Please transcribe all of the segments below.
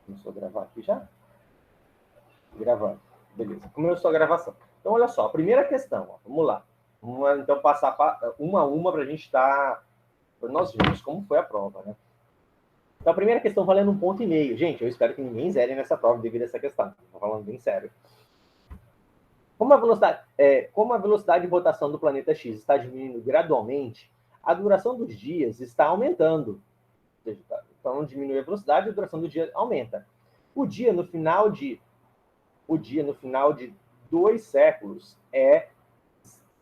Começou a gravar aqui já? Gravando. Beleza. Começou a gravação. Então, olha só. Primeira questão. Ó, vamos lá. Vamos, então, passar uma a uma para a gente estar... Para nós vermos como foi a prova, né? Então, a primeira questão valendo 1,5 ponto. Gente, eu espero que ninguém zere nessa prova devido a essa questão. Estou falando bem sério. Como a velocidade de rotação do planeta X está diminuindo gradualmente, a duração dos dias está aumentando. Então, diminui a velocidade e a duração do dia aumenta. O dia no final de 2 séculos é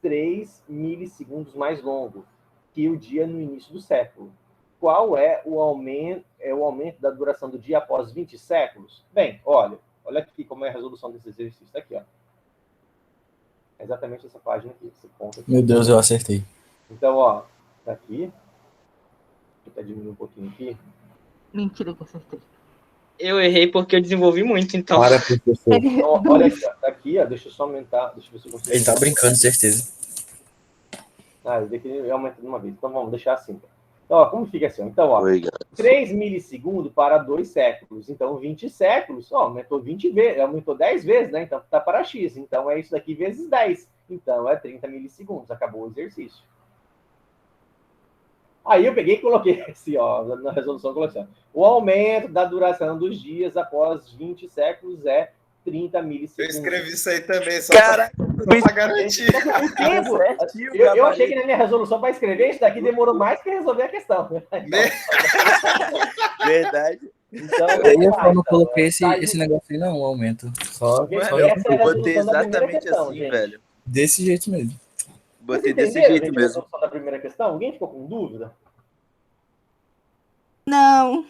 3 milissegundos mais longo que o dia no início do século. Qual é o aumento da duração do dia após 20 séculos? Bem, olha aqui como é a resolução desse exercício. Está aqui, ó. É exatamente essa página aqui, esse ponto aqui. Meu Deus, eu acertei. Então, ó, tá aqui. Vou até diminuir um pouquinho aqui. Mentira que eu acertei. Eu errei porque eu desenvolvi muito, então. Para, professor. Então, olha aqui, ó, tá aqui, ó. Deixa eu só aumentar. Deixa eu ver se eu consigo. Ele tá brincando, certeza. Esse daqui aumenta de uma vez. Então, vamos deixar assim. Então, ó, como fica assim? Então, ó, 3 milissegundos para 2 séculos. Então, 20 séculos, ó, aumentou 20 vezes, aumentou 10 vezes, né? Então, tá para X. Então, é isso daqui vezes 10. Então, é 30 milissegundos. Acabou o exercício. Aí eu peguei e coloquei assim, ó, na resolução eu coloquei assim, ó, o aumento da duração dos dias após 20 séculos é 30 milissegundos. Eu escrevi isso aí também, só Cara, para garantir. O tempo, eu achei que na minha resolução para escrever isso daqui demorou mais que resolver a questão. Verdade. Então, Eu não coloquei esse negócio aí, não, o aumento. Só eu botei exatamente assim, gente. Velho. Desse jeito mesmo. Botei desse jeito mesmo. A resolução da primeira questão, alguém ficou com dúvida? Não.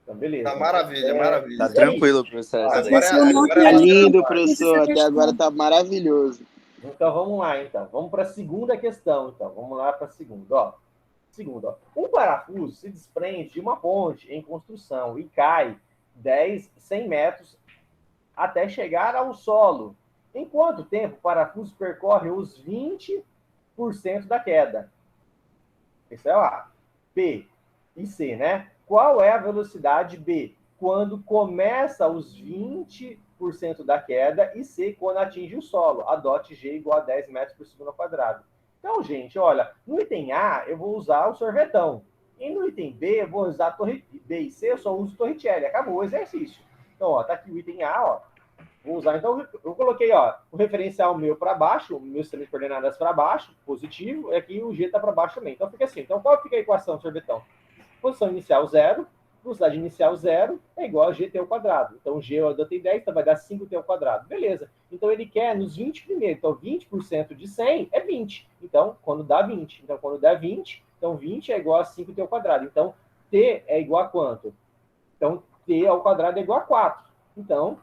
Então, beleza. Tá maravilha, maravilha. Tá tranquilo, professor. Agora Tá lindo, professor. Até agora tá maravilhoso. Então, vamos lá, então. Vamos para a segunda questão, então. Vamos lá para a segunda, ó. Um parafuso se desprende de uma ponte em construção e cai 100 metros até chegar ao solo. Em quanto tempo o parafuso percorre os 20% da queda? Isso é o A. B e C, né? Qual é a velocidade B? Quando começa os 20% da queda e C quando atinge o solo. Adote G igual a 10 metros por segundo ao quadrado. Então, gente, olha, no item A eu vou usar o sorvetão. E no item B eu vou usar a torre B e C, eu só uso Torricelli. Acabou o exercício. Então, ó, tá aqui o item A, ó. Vou usar, então, eu coloquei, ó, o referencial meu para baixo, o meu sistema de coordenadas para baixo, positivo, e aqui o G está para baixo também. Então, fica assim. Então, qual fica a equação, sorvetão? Posição inicial 0, velocidade inicial 0 é igual a GT ao quadrado. Então, G eu adotei 10, então vai dar 5T ao quadrado. Beleza. Então, ele quer nos 20 primeiro. Então, 20% de 100 é 20. Então, quando dá 20. Então, quando dá 20, então 20 é igual a 5T ao quadrado. Então, T é igual a quanto? Então, T ao quadrado é igual a 4. Então,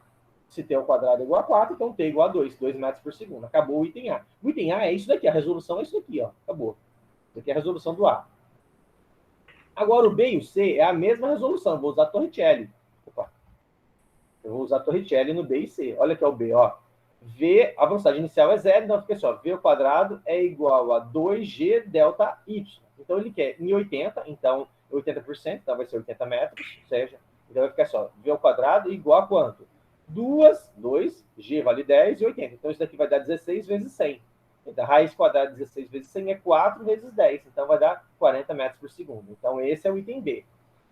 se T ao quadrado é igual a 4, então T é igual a 2 metros por segundo. Acabou o item A. O item A é isso daqui, a resolução é isso daqui, ó. Acabou. Isso aqui é a resolução do A. Agora, o B e o C é a mesma resolução. Vou usar Torricelli. Opa. Eu vou usar Torricelli no B e C. Olha aqui, ó, o B, ó. V, a velocidade inicial é 0, então fica assim, ó. V ao quadrado é igual a 2G delta Y. Então, ele quer em 80, então 80%, então vai ser 80 metros, ou seja, então vai ficar só, V ao quadrado igual a quanto? 2, G vale 10 e 80. Então, isso daqui vai dar 16 vezes 100. Então, a raiz quadrada de 16 vezes 100 é 4 vezes 10. Então, vai dar 40 metros por segundo. Então, esse é o item B.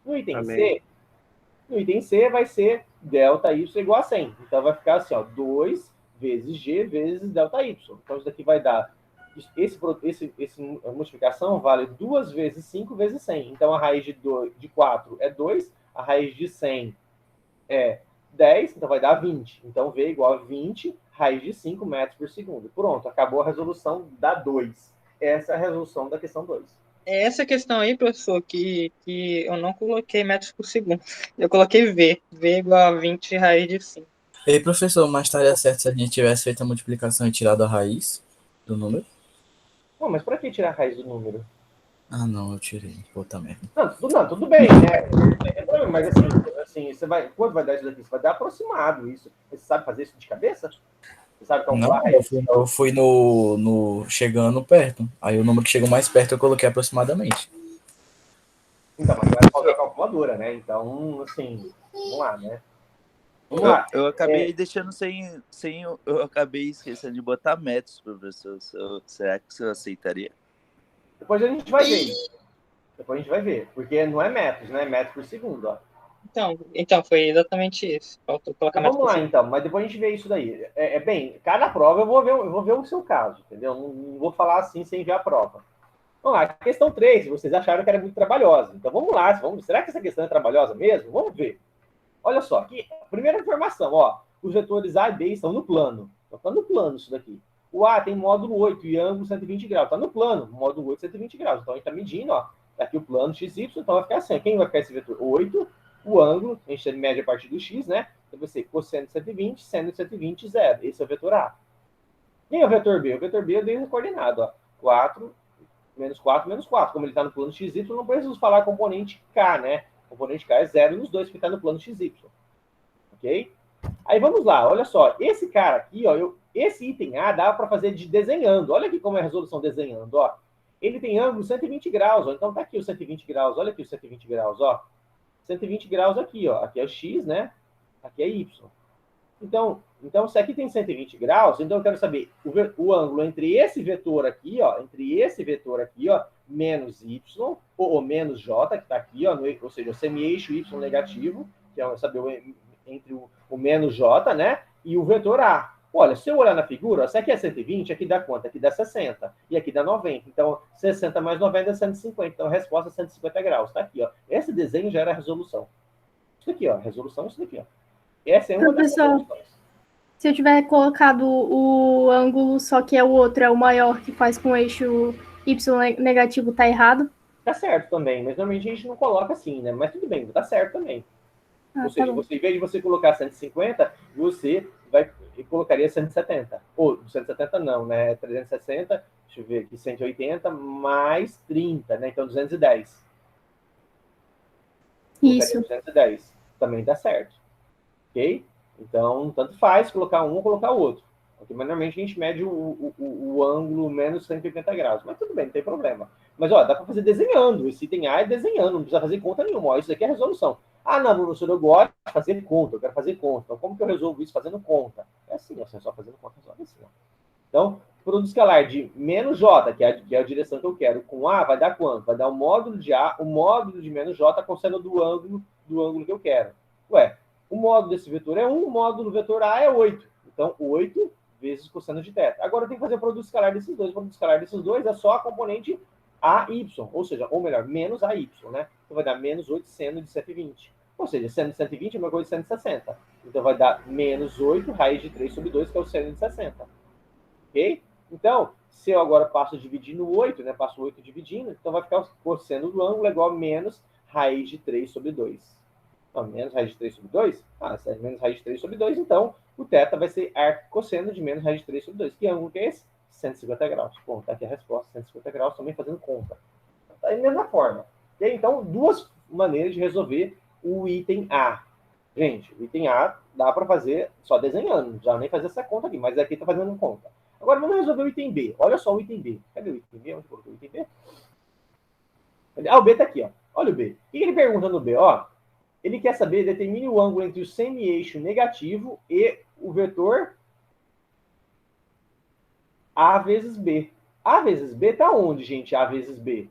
No item C vai ser delta Y igual a 100. Então, vai ficar assim, ó, 2 vezes G vezes delta Y. Então, isso daqui vai dar... Essa multiplicação vale 2 vezes 5 vezes 100. Então, a raiz de 4 é 2, a raiz de 100 é 10, então vai dar 20. Então, V igual a 20, raiz de 5 metros por segundo. Pronto, acabou a resolução da 2. Essa é a resolução da questão 2. É essa questão aí, professor, que eu não coloquei metros por segundo. Eu coloquei V. V igual a 20 raiz de 5. Ei, professor, mas estaria certo se a gente tivesse feito a multiplicação e tirado a raiz do número? Não, mas para que tirar a raiz do número? Ah, não, eu tirei. Puta merda. Não, tudo bem, né? Mas assim, você vai, quanto vai dar isso daqui? Você vai dar aproximado isso. Você sabe fazer isso de cabeça? Você sabe calcular? Não, eu fui no chegando perto. Aí o número que chegou mais perto eu coloquei aproximadamente. Então, mas agora falta a calculadora, né? Então, assim, vamos lá, né? Vamos lá. Eu acabei deixando eu acabei esquecendo de botar metros, professor. Será que o senhor aceitaria? Depois a gente vai ver. Depois a gente vai ver. Porque não é metros, né? É metros por segundo, ó. Então, foi exatamente isso. Faltou colocar Então, metros vamos por lá, segundo. então. Mas depois a gente vê isso daí. Bem, cada prova eu vou ver o seu caso, entendeu? Não vou falar assim sem ver a prova. Vamos lá, questão 3, vocês acharam que era muito trabalhosa. Então vamos lá, será que essa questão é trabalhosa mesmo? Vamos ver. Olha só, aqui, primeira informação, ó, os vetores A e B estão no plano. Então, está no plano isso daqui. O A tem módulo 8 e ângulo 120 graus. Está no plano, módulo 8, 120 graus. Então a gente está medindo, ó, tá aqui o plano XY, então vai ficar assim. Quem vai ficar esse vetor? 8, o ângulo, a gente mede a partir do X, né? Então vai ser cosseno de 120, seno de 120, 0. Esse é o vetor A. Quem é o vetor B? O vetor B eu dei coordenado, ó. 4, menos 4, menos 4. Como ele está no plano XY, não preciso falar componente K, né? O componente K é 0 nos dois, porque está no plano XY. Ok? Aí vamos lá, olha só. Esse cara aqui, ó, esse item A dá para fazer de desenhando. Olha aqui como é a resolução desenhando, ó. Ele tem ângulo 120 graus, ó. Então tá aqui o 120 graus. Olha aqui o 120 graus, ó. 120 graus aqui, ó. Aqui é o X, né? Aqui é Y. Então, se aqui tem 120 graus, então eu quero saber o ângulo entre esse vetor aqui, ó, menos y, ou menos j, que está aqui, ó, ou seja, o semi-eixo y negativo, que é saber entre o menos j, né, e o vetor a. Olha, se eu olhar na figura, ó, se aqui é 120, aqui dá quanto? Aqui dá 60, e aqui dá 90. Então, 60 mais 90 é 150. Então, a resposta é 150 graus. Está aqui, ó. Esse desenho já era a resolução. Isso aqui, ó, resolução, isso daqui, ó. Essa é uma das resoluções. Se eu tiver colocado o ângulo, só que é o outro, é o maior, que faz com o eixo Y negativo, tá errado? Tá certo também, mas normalmente a gente não coloca assim, né? Mas tudo bem, tá certo também. Ou seja, em vez de você colocar 150, você colocaria 170. Ou 170 não, né? 360, deixa eu ver aqui, 180 mais 30, né? Então 210. Isso. 210. Também dá certo. Ok? Então, tanto faz colocar um ou colocar o outro. Okay? Mas normalmente a gente mede o ângulo menos 180 graus. Mas tudo bem, não tem problema. Mas, ó, dá para fazer desenhando. Esse item A é desenhando, não precisa fazer conta nenhuma. Ó, isso aqui é a resolução. Ah, não, professor, eu gosto de fazer conta, eu quero fazer conta. Então, como que eu resolvo isso fazendo conta? É assim, ó, só fazendo conta, resolve assim, ó. Então, produto escalar de menos J, que é a direção que eu quero, com A, vai dar quanto? Vai dar o módulo de A, o módulo de menos J com seno do ângulo que eu quero. Ué, o módulo desse vetor é 1, o módulo do vetor A é 8. Então, 8 vezes cosseno de θ. Agora eu tenho que fazer o produto escalar desses dois. O produto escalar desses dois é só a componente AY, ou seja, ou melhor, menos AY, né? Então vai dar menos 8 seno de 120. Ou seja, seno de 120 é uma coisa de seno de 60. Então vai dar menos 8 raiz de 3 sobre 2, que é o seno de 60. Ok? Então, se eu agora passo a dividir no 8, né? Passo 8 dividindo, então vai ficar o cosseno do ângulo igual a menos raiz de 3 sobre 2. Então, menos raiz de 3 sobre 2? Ah, se é menos raiz de 3 sobre 2, então o θ vai ser arcosseno de menos raiz de 3 sobre 2. Que ângulo que é esse? 150 graus. Bom, tá aqui a resposta, 150 graus, também fazendo conta. Tá da mesma forma. Okay? Então, duas maneiras de resolver o item A. Gente, o item A dá para fazer só desenhando, não precisa nem fazer essa conta aqui, mas aqui tá fazendo conta. Agora, vamos resolver o item B. Olha só o item B. Cadê o item B? Onde colocou o item B? Ah, o B tá aqui, ó. Olha o B. O que ele pergunta no B? Ó, ele quer saber, determine o ângulo entre o semi-eixo negativo e o vetor A vezes B. A vezes B está onde, gente? A vezes B.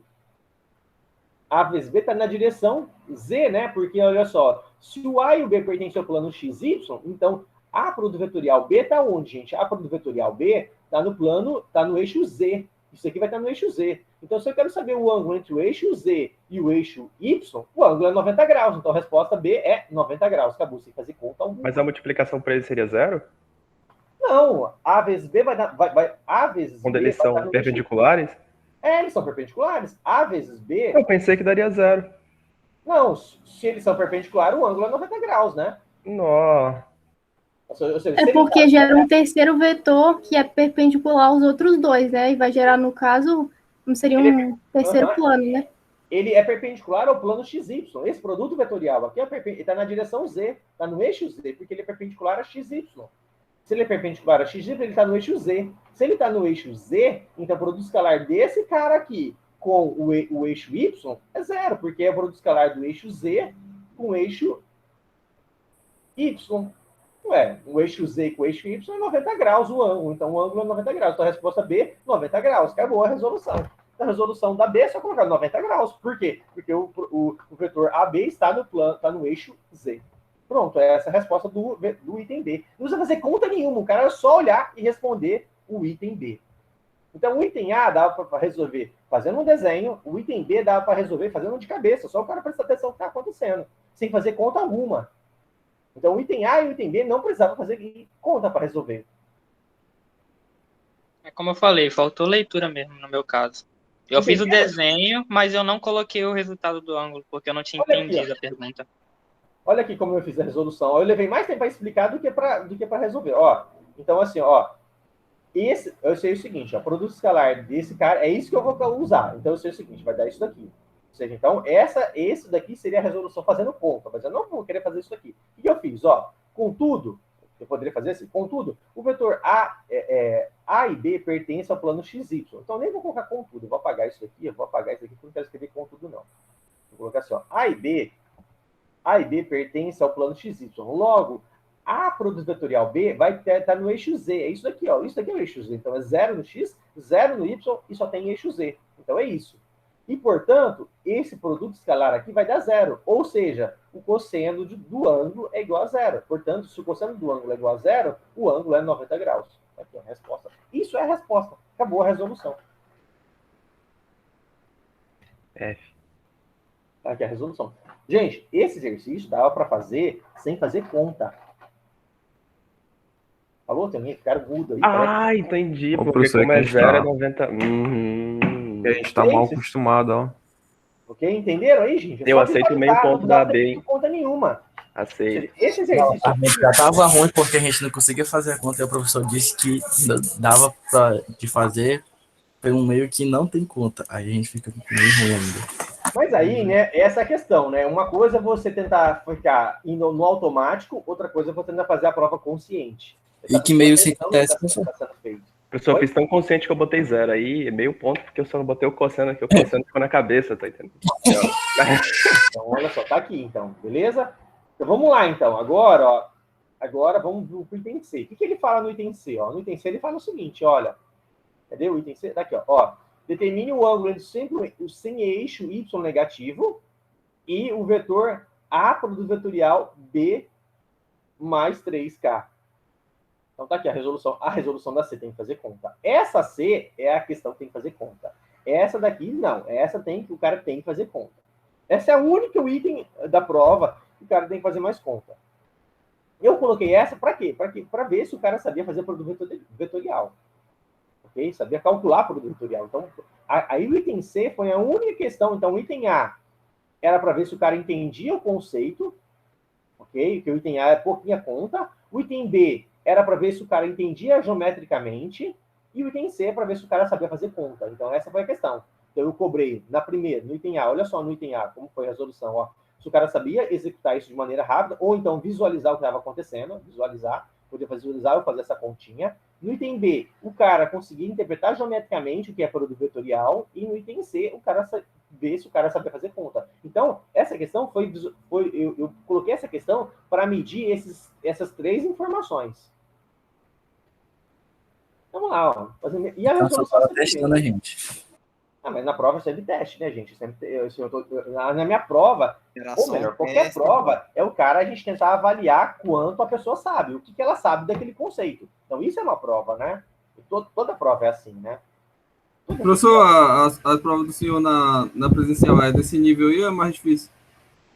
A vezes B está na direção Z, né? Porque, olha só, se o A e o B pertencem ao plano XY, então a produto vetorial B está onde, gente? A produto vetorial B está no plano, está no eixo Z. Isso aqui vai estar no eixo Z. Então, se eu quero saber o ângulo entre o eixo Z e o eixo Y, o ângulo é 90 graus. Então, a resposta B é 90 graus. Acabou, sem fazer conta alguma. Mas a multiplicação para ele seria zero? Não, A vezes B vai dar... A vezes Quando B eles vai são dar no perpendiculares? eixo... eles são perpendiculares. A vezes B... Eu pensei que daria zero. Não, se eles são perpendiculares, o ângulo é 90 graus, né? Nó. Ou seja, É porque gera um terceiro vetor que é perpendicular aos outros dois, né? E vai gerar, no caso, não seria um terceiro plano, né? Ele é perpendicular ao plano XY. Esse produto vetorial aqui está na direção Z, está no eixo Z, porque ele é perpendicular a XY. Se ele é perpendicular a XY, ele está no eixo Z. Se ele está no eixo Z, então o produto escalar desse cara aqui com o eixo Y é zero, porque é o produto escalar do eixo Z com o eixo Y. Ué, o eixo Z com o eixo Y é 90 graus o ângulo, então o ângulo é 90 graus. Então a resposta B, 90 graus. Acabou a resolução. A resolução da B é só colocar 90 graus. Por quê? Porque o vetor AB está no eixo Z. Pronto, é essa a resposta do item B. Não precisa fazer conta nenhuma, o cara é só olhar e responder o item B. Então, o item A dava para resolver fazendo um desenho, o item B dava para resolver fazendo um de cabeça, só o cara prestar atenção no que está acontecendo, sem fazer conta alguma. Então, o item A e o item B não precisavam fazer conta para resolver. É como eu falei, faltou leitura mesmo no meu caso. Eu fiz o desenho, mas eu não coloquei o resultado do ângulo, porque eu não tinha entendido a pergunta. Olha aqui como eu fiz a resolução. Eu levei mais tempo para explicar do que para resolver. Ó, então, assim, ó, eu sei o seguinte, ó, produto escalar desse cara, é isso que eu vou usar. Então, eu sei o seguinte, vai dar isso daqui. Ou seja, então, esse daqui seria a resolução fazendo conta, mas eu não vou querer fazer isso daqui. O que eu fiz? Ó, contudo, eu poderia fazer assim, contudo, o vetor A e B pertence ao plano XY. Então, eu nem vou colocar contudo, eu vou apagar isso daqui, porque eu não quero escrever contudo, não. Vou colocar assim, ó, A e B pertence ao plano XY. Logo, a produto vetorial B vai estar no eixo Z. É isso daqui, ó. Isso daqui é o eixo Z. Então, é 0 no X, 0 no Y e só tem eixo Z. Então, é isso. E, portanto, esse produto escalar aqui vai dar 0. Ou seja, o cosseno do ângulo é igual a 0. Portanto, se o cosseno do ângulo é igual a 0, o ângulo é 90 graus. Aqui, a resposta. Isso é a resposta. Acabou a resolução. F. Aqui é a resolução. Gente, esse exercício dava para fazer sem fazer conta. Falou? Tem alguém que ficaram mudo aí. Ah, entendi. Ô, Porque professor, como que é a gente 0 é tá- 90. Que a gente tá mal acostumado, ó. Ok? Entenderam aí, gente? Eu Só aceito visualizar, meio ponto não dá da B, hein? conta nenhuma. Aceito. Esse Não, exercício a gente já tava ruim porque a gente não conseguia fazer a conta e o professor disse que dava de fazer por um meio que não tem conta. Aí a gente fica meio ruim ainda. Mas aí, né, essa é a questão, né? Uma coisa é você tentar ficar indo no automático, outra coisa é você tentar fazer a prova consciente. E que meio se acontece, professor? Tá sendo feito. Professor, eu Oi? fiz tão consciente que eu botei 0. Aí, meio ponto, porque eu só não botei o cosseno aqui. O cosseno ficou na cabeça, tá entendendo? Então, olha só, tá aqui, então, beleza? Então, vamos lá, então. Agora, ó, vamos pro item C. O que ele fala no item C? Ó? No item C, ele fala o seguinte, olha. Cadê o item C? Tá aqui, ó. Determine o ângulo entre sempre o sem-eixo Y negativo e o vetor A produto vetorial B mais 3K. Então tá aqui a resolução da C tem que fazer conta. Essa C é a questão que tem que fazer conta. Essa daqui, não. Essa o cara tem que fazer conta. Essa é a única item da prova que o cara tem que fazer mais conta. Eu coloquei essa para quê? Para ver se o cara sabia fazer produto vetorial. Ok? Sabia calcular produto vetorial. Então, aí o item C foi a única questão. Então, o item A era para ver se o cara entendia o conceito. Ok? Que o item A é pouquinha conta. O item B era para ver se o cara entendia geometricamente. E o item C é para ver se o cara sabia fazer conta. Então, essa foi a questão. Então, eu cobrei na primeira, no item A. Olha só no item A, como foi a resolução. Ó. Se o cara sabia executar isso de maneira rápida, ou então visualizar o que estava acontecendo, podia visualizar ou fazer essa continha. No item B, o cara conseguia interpretar geometricamente o que é produto vetorial, e no item C, o cara ver se o cara sabia fazer conta. Então, essa questão eu coloquei essa questão para medir essas três informações. Vamos lá, ó. E a resolução testando a gente. Mas na prova sempre teste, né, gente? Na minha prova, ou melhor, qualquer prova, é o cara a gente tentar avaliar quanto a pessoa sabe, o que ela sabe daquele conceito. Então, isso é uma prova, né? Toda prova é assim, né? Professor, a prova do senhor na presencial é desse nível aí ou é mais difícil?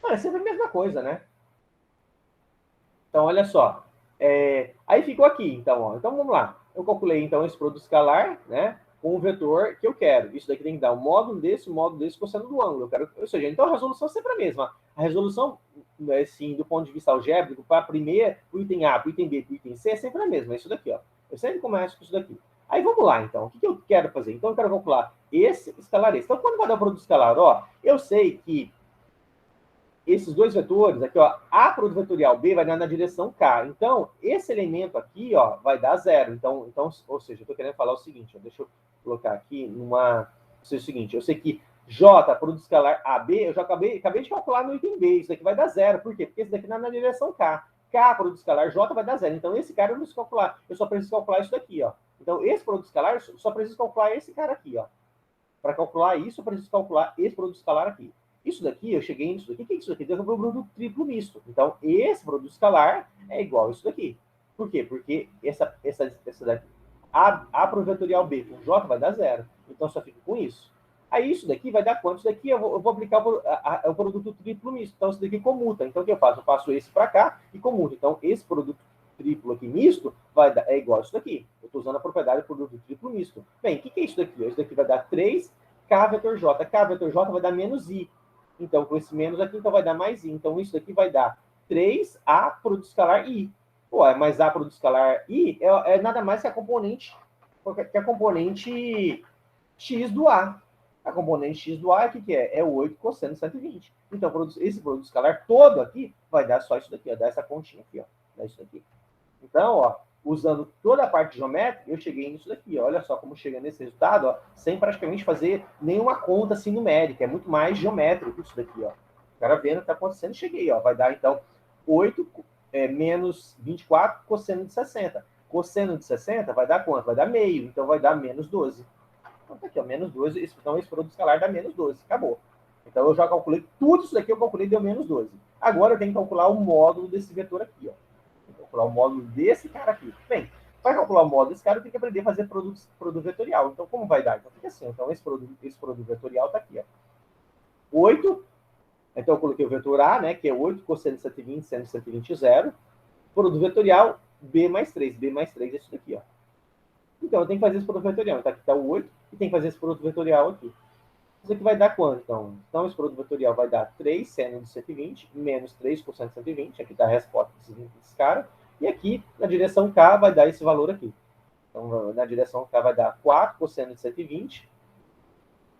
Não, é sempre a mesma coisa, né? Então, olha só. Aí ficou aqui, então, ó. Então, vamos lá. Eu calculei, então, esse produto escalar, né? Com o vetor que eu quero. Isso daqui tem que dar um módulo desse, cosseno do ângulo. Ou seja, então a resolução é sempre a mesma. A resolução, assim, do ponto de vista algébrico, para primeiro, o item A, para o item B, para o item C, é sempre a mesma. É isso daqui, ó. Eu sempre começo com isso daqui. Aí vamos lá, então. O que eu quero fazer? Então eu quero calcular esse escalar esse. Então, quando vai dar o produto escalar, ó, eu sei que esses dois vetores, aqui, ó, A produto vetorial B vai dar na direção K. Então, esse elemento aqui, ó, vai dar 0. Então, ou seja, eu estou querendo falar o seguinte, ó, deixa eu colocar aqui sei o seguinte, eu sei que J, produto escalar AB, eu já acabei de calcular no item B. Isso daqui vai dar zero. Por quê? Porque esse daqui não é na direção K. K, produto escalar J, vai dar zero. Então, esse cara eu não preciso calcular. Eu só preciso calcular isso daqui, ó. Então, esse produto escalar, eu só preciso calcular esse cara aqui, ó. Para calcular isso, eu preciso calcular esse produto escalar aqui. Isso daqui, eu cheguei nisso daqui. O que é isso daqui? Deu um produto triplo misto. Então, esse produto escalar é igual a isso daqui. Por quê? Porque essa daqui, A pro vetorial B com J vai dar zero. Então, só fico com isso. Aí isso daqui vai dar quanto? Isso daqui eu vou aplicar o produto triplo misto. Então, isso daqui comuta. Então, o que eu faço? Eu passo esse para cá e comuto. Então, esse produto triplo aqui misto é igual a isso daqui. Eu estou usando a propriedade do produto triplo misto. Bem, o que é isso daqui? Isso daqui vai dar 3K vetor J. K vetor J vai dar menos I. Então, com esse menos aqui, então vai dar mais I. Então, isso daqui vai dar 3A produto escalar I. Ué, mas A produto escalar I é nada mais que a componente X do A. A componente X do A, o que é? É 8 cosseno 120. Então, esse produto escalar todo aqui vai dar só isso daqui, ó. Dá essa continha aqui, ó. Dá isso daqui. Então, ó, usando toda a parte geométrica, eu cheguei nisso daqui, ó. Olha só como chega nesse resultado, ó, sem praticamente fazer nenhuma conta assim numérica. É muito mais geométrico isso daqui, ó. O cara vendo o que está acontecendo, cheguei, ó. Vai dar, então, 8 menos 24 cosseno de 60. Cosseno de 60 vai dar quanto? Vai dar meio. Então, vai dar menos 12. Então, tá aqui, ó, menos 12. Então, esse produto escalar dá menos 12. Acabou. Então, eu já calculei tudo isso daqui, eu calculei, deu menos 12. Agora, eu tenho que calcular o módulo desse vetor aqui, ó. Vou calcular o módulo desse cara aqui. Bem, para calcular o módulo desse cara, eu tenho que aprender a fazer produto vetorial. Então, como vai dar? Então, fica assim. Então, esse produto vetorial tá aqui, ó. 8. Então, eu coloquei o vetor A, né, que é 8 cosseno de 120, seno de 120, 0. Produto vetorial, B mais 3. B mais 3 é isso daqui, ó. Então, eu tenho que fazer esse produto vetorial. Então, aqui está o 8 e tem que fazer esse produto vetorial aqui. Isso aqui vai dar quanto, então? Então, esse produto vetorial vai dar 3 seno de 120 menos 3 cosseno de 120. Aqui está a resposta desse cara. E aqui, na direção K, vai dar esse valor aqui. Então, na direção K vai dar 4 cosseno de 120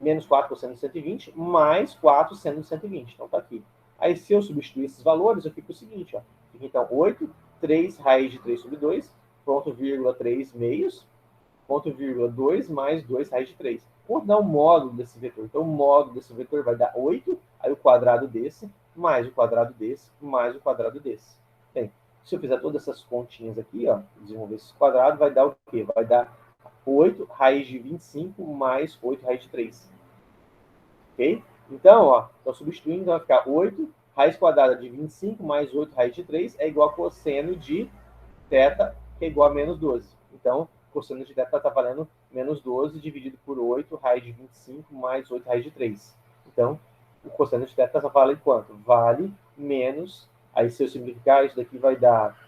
menos 4 cosseno de 120 mais 4 seno de 120. Então, está aqui. Aí, se eu substituir esses valores, eu fico o seguinte, ó. Fica, então, 8, 3 raiz de 3 sobre 2, ponto, vírgula, 3 meios, ponto, vírgula, 2 mais 2 raiz de 3. Vamos dar o módulo desse vetor. Então, o módulo desse vetor vai dar 8, aí o quadrado desse, mais o quadrado desse, mais o quadrado desse. Bem, se eu fizer todas essas continhas aqui, ó, desenvolver esse quadrado, vai dar o quê? Vai dar 8 raiz de 25 mais 8 raiz de 3. Ok? Então, ó, estou substituindo, então vai ficar 8 raiz quadrada de 25 mais 8 raiz de 3 é igual a cosseno de θ, que é igual a menos 12. Então, cosseno de θ está valendo menos 12 dividido por 8 raiz de 25 mais 8 raiz de 3. Então, o cosseno de θ vale quanto? Vale menos... Aí, se eu simplificar, isso daqui vai dar...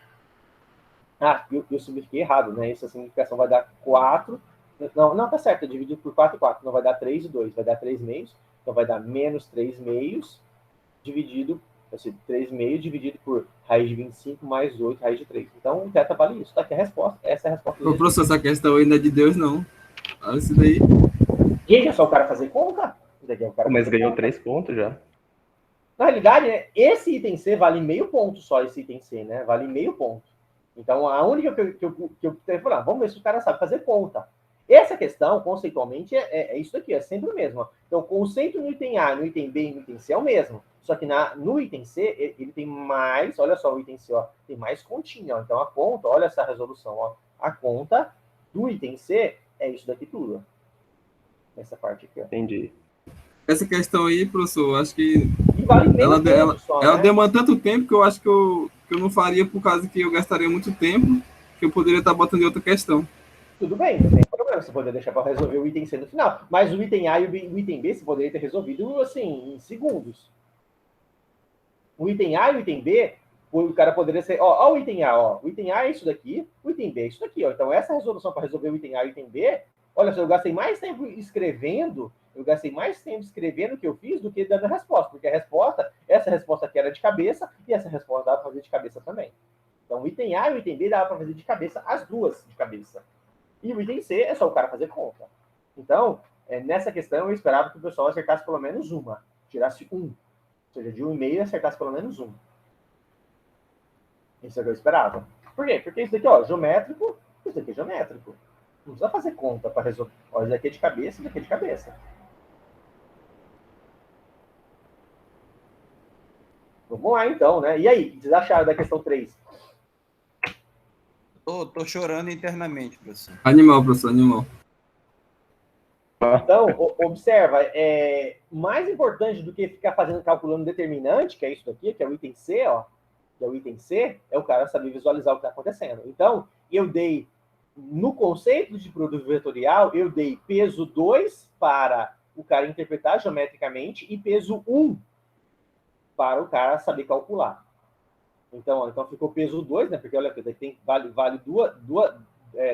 Ah, eu simplifiquei errado, né? Essa simplificação vai dar 4... Não, tá certo. Eu dividido por 4 e 4. Não vai dar 3 e 2. Vai dar 3 meios. Então, vai dar menos 3 meios dividido... Assim, 3 meios dividido por raiz de 25 mais 8 raiz de 3. Então, o θ vale isso. Tá aqui a resposta. Essa é a resposta. Ô, professor, essa questão aí não é de Deus, não. Olha isso daí. Gente, é só o cara fazer conta? Mas ganhou 3 pontos já. Na realidade, né, esse item C vale meio ponto só, esse item C, né? Vale meio ponto. Então, a única que eu tenho que falar, vamos ver se o cara sabe fazer conta. Essa questão, conceitualmente, é isso aqui, é sempre o mesmo. Ó. Então, o conceito no item A, no item B e no item C é o mesmo. Só que no item C, ele tem mais, olha só o item C, ó, tem mais continha. Ó. Então, a conta, olha essa resolução, ó. A conta do item C é isso daqui tudo. Ó. Essa parte aqui, ó. Entendi. Essa questão aí, professor, acho que vale ela demanda tanto tempo que eu acho que eu não faria por causa que eu gastaria muito tempo, que eu poderia estar botando em outra questão. Tudo bem, não tem problema, você poderia deixar para resolver o item C no final. Mas o item A e o item B você poderia ter resolvido, assim, em segundos. O item A e o item B, o cara poderia ser... Ó, o item A, ó. O item A é isso daqui, o item B é isso daqui, ó. Então, essa resolução para resolver o item A e o item B, olha só, eu gastei mais tempo escrevendo o que eu fiz do que dando a resposta. Porque essa resposta aqui era de cabeça, e essa resposta dava para fazer de cabeça também. Então, o item A e o item B dava para fazer de cabeça, as duas de cabeça. E o item C é só o cara fazer conta. Então, nessa questão, eu esperava que o pessoal acertasse pelo menos uma. Tirasse 1. Ou seja, de 1,5 e acertasse pelo menos 1. Isso é o que eu esperava. Por quê? Porque isso daqui, ó, geométrico, isso daqui é geométrico. Não precisa fazer conta para resolver. Ó, isso daqui é de cabeça, isso daqui é de cabeça. Vamos lá, então, né? E aí, o que vocês acharam da questão 3? Tô chorando internamente, professor. Animal, professor, animal. Então, observa, mais importante do que ficar calculando determinante, que é isso daqui, que é o item C, ó, que é o item C, é o cara saber visualizar o que está acontecendo. Então, eu dei, no conceito de produto vetorial, eu dei peso 2 para o cara interpretar geometricamente e peso 1 para o cara saber calcular. Então ficou peso 2, né? Porque olha aqui, tem, vale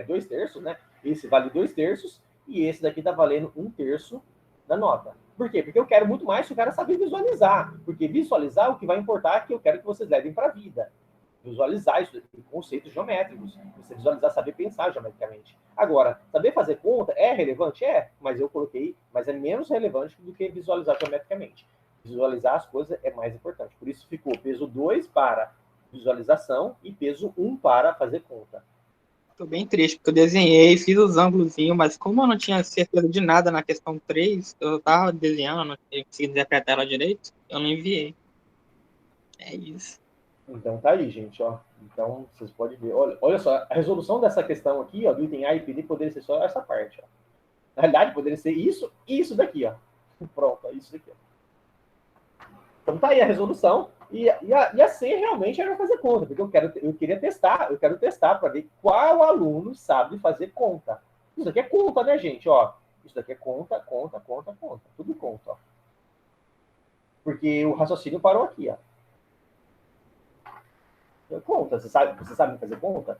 2 terços, né? Esse vale 2 terços e esse daqui está valendo 1/3 da nota. Por quê? Porque eu quero muito mais se o cara saber visualizar. Porque visualizar o que vai importar é que eu quero que vocês levem para a vida. Visualizar isso, conceitos geométricos. Você visualizar, saber pensar geometricamente. Agora, saber fazer conta é relevante? É, mas eu coloquei, mas é menos relevante do que visualizar geometricamente. Visualizar as coisas é mais importante. Por isso ficou peso 2 para visualização e peso 1 para fazer conta. Tô bem triste, porque eu desenhei, fiz os ângulozinhos, mas como eu não tinha certeza de nada na questão 3, eu tava desenhando, não tinha conseguido interpretar ela direito, eu não enviei. É isso. Então tá aí, gente, ó. Então vocês podem ver. Olha só, a resolução dessa questão aqui, ó, do item A e PD poderia ser só essa parte, ó. Na realidade, poderia ser isso e isso daqui, ó. Pronto, isso daqui, ó. Então tá aí a resolução. E a C realmente era fazer conta, porque eu queria testar, eu quero testar para ver qual aluno sabe fazer conta. Isso aqui é conta, né, gente? Ó, isso daqui é conta. Tudo conta, ó. Porque o raciocínio parou aqui, ó. Conta, você sabe fazer conta?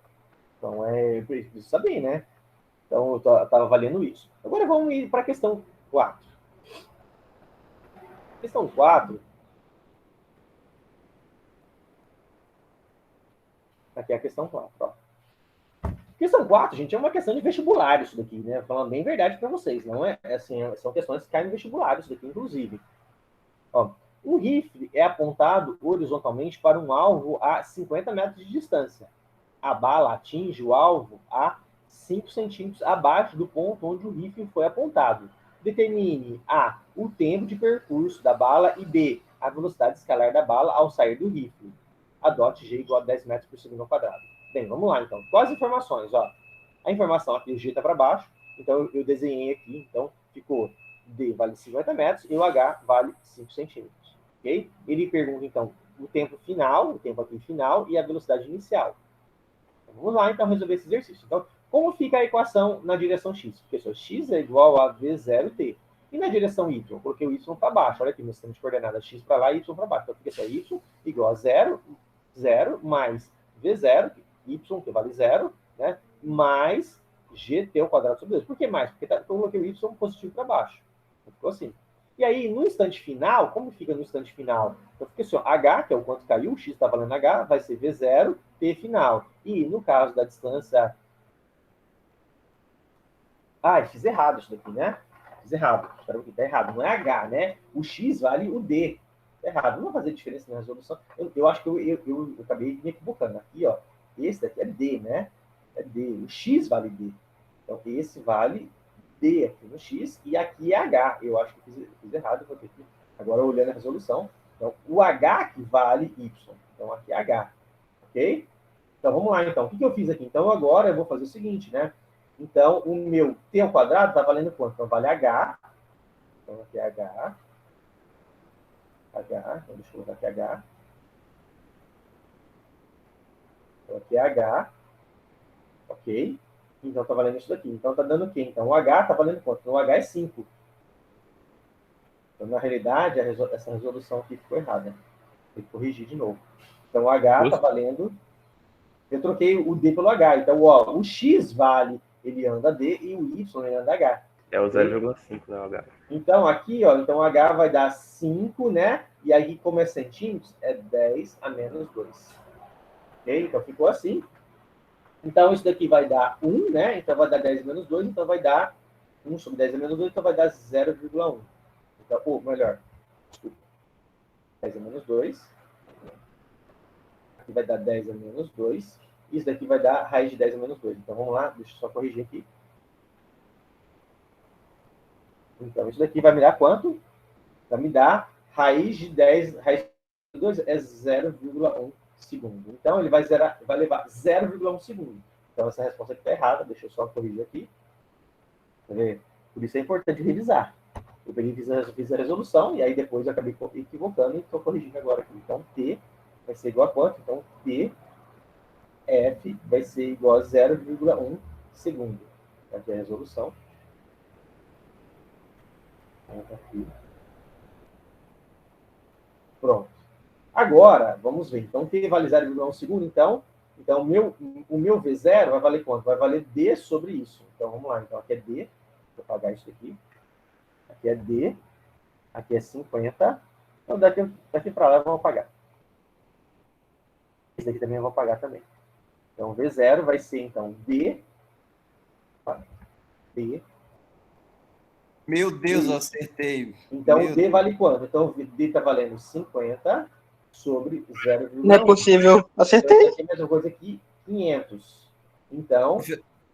Então é preciso saber, né? Então eu estava avaliando isso. Agora vamos ir para a questão 4. Questão 4. Aqui é a questão 4, ó. Questão 4, gente, é uma questão de vestibular isso daqui, né? Falando bem verdade para vocês, não é? Assim, são questões que caem no vestibular isso daqui, inclusive. Ó, um rifle é apontado horizontalmente para um alvo a 50 metros de distância. A bala atinge o alvo a 5 centímetros abaixo do ponto onde o rifle foi apontado. Determine A, o tempo de percurso da bala e B, a velocidade escalar da bala ao sair do rifle. Adote G igual a 10 metros por segundo ao quadrado. Bem, vamos lá então. Quais as informações? Ó, a informação aqui, o G está para baixo, então eu desenhei aqui, então ficou D vale 50 metros e o H vale 5 centímetros. Okay? Ele pergunta, então, o tempo final, o tempo aqui final e a velocidade inicial. Então, vamos lá, então, resolver esse exercício. Então, como fica a equação na direção x? Porque x é igual a V0t. E na direção y? Eu coloquei o y para baixo. Olha aqui, meu sistema de coordenadas x para lá e y para baixo. Então, fica só y igual a 0 mais V0, y, que vale 0, né? Mais gt ao quadrado sobre 2. Por que mais? Porque eu coloquei o y positivo para baixo. Então, ficou assim. E aí, no instante final, como fica no instante final? Então, fica assim, ó, H, que é o quanto caiu, x está valendo H, vai ser V0, T final. E no caso da distância... Ah, fiz errado isso daqui, né? Fiz errado. Espera um pouquinho, tá errado. Não é H, né? O x vale o D. Tá errado. Não vai fazer diferença na resolução. Eu acho que eu acabei me equivocando. Aqui, ó. Esse daqui é D, né? É D. O x vale D. Então, esse vale D aqui no X e aqui é H. Eu acho que fiz errado. Vou ter que... Agora, olhando a resolução. Então, o H que vale Y. Então, aqui é H. Ok? Então, vamos lá, então. O que eu fiz aqui? Então, agora eu vou fazer o seguinte, né? Então, o meu T ao quadrado está valendo quanto? Então, vale H. Então, aqui é H. Então, deixa eu colocar aqui H. Então, aqui é H. Ok? Então, está valendo isso daqui. Então, está dando o quê? Então, o H está valendo quanto? Então, o H é 5. Então, na realidade, essa resolução aqui ficou errada. Tem que corrigir de novo. Então, o H está valendo... Eu troquei o D pelo H. Então, ó, o X vale, ele anda D, e o Y ele anda H. É o 0,5, né, o H. Então, aqui, ó, então o H vai dar 5, né? E aí, como é centímetros, é 10 a menos 2. Ok? Então, ficou assim. Então, isso daqui vai dar 1, né? Então, vai dar 10 a menos 2. Então, vai dar 1 sobre 10 a menos 2. Então, vai dar 0,1. Então, ou melhor, desculpa. 10 a menos 2. Aqui vai dar 10 a menos 2. Isso daqui vai dar raiz de 10 a menos 2. Então, vamos lá. Deixa eu só corrigir aqui. Então, isso daqui vai me dar quanto? Vai me dar raiz de 10... Raiz 2 é 0,1 segundo. Então, ele vai levar 0,1 segundo. Então, essa resposta aqui está errada. Deixa eu só corrigir aqui. Tá vendo? Por isso é importante revisar. Eu fiz a resolução e aí depois eu acabei equivocando e estou corrigindo agora aqui. Então, T vai ser igual a quanto? Então, F vai ser igual a 0,1 segundo. Aqui é a resolução. Aqui. Pronto. Agora, vamos ver. Então, T vale 0,1 segundo. Então o meu V0 vai valer quanto? Vai valer D sobre isso. Então, vamos lá. Então, aqui é D. Vou apagar isso aqui. Aqui é D. Aqui é 50. Então, daqui para lá, vamos apagar. Esse daqui também eu vou apagar também. Então, V0 vai ser, então, D. D. Meu Deus, eu acertei. Então, o D vale quanto? Então, o D está valendo 50 sobre 0,1. Não é possível. Acertei. Então, a mesma coisa aqui, 500. Então...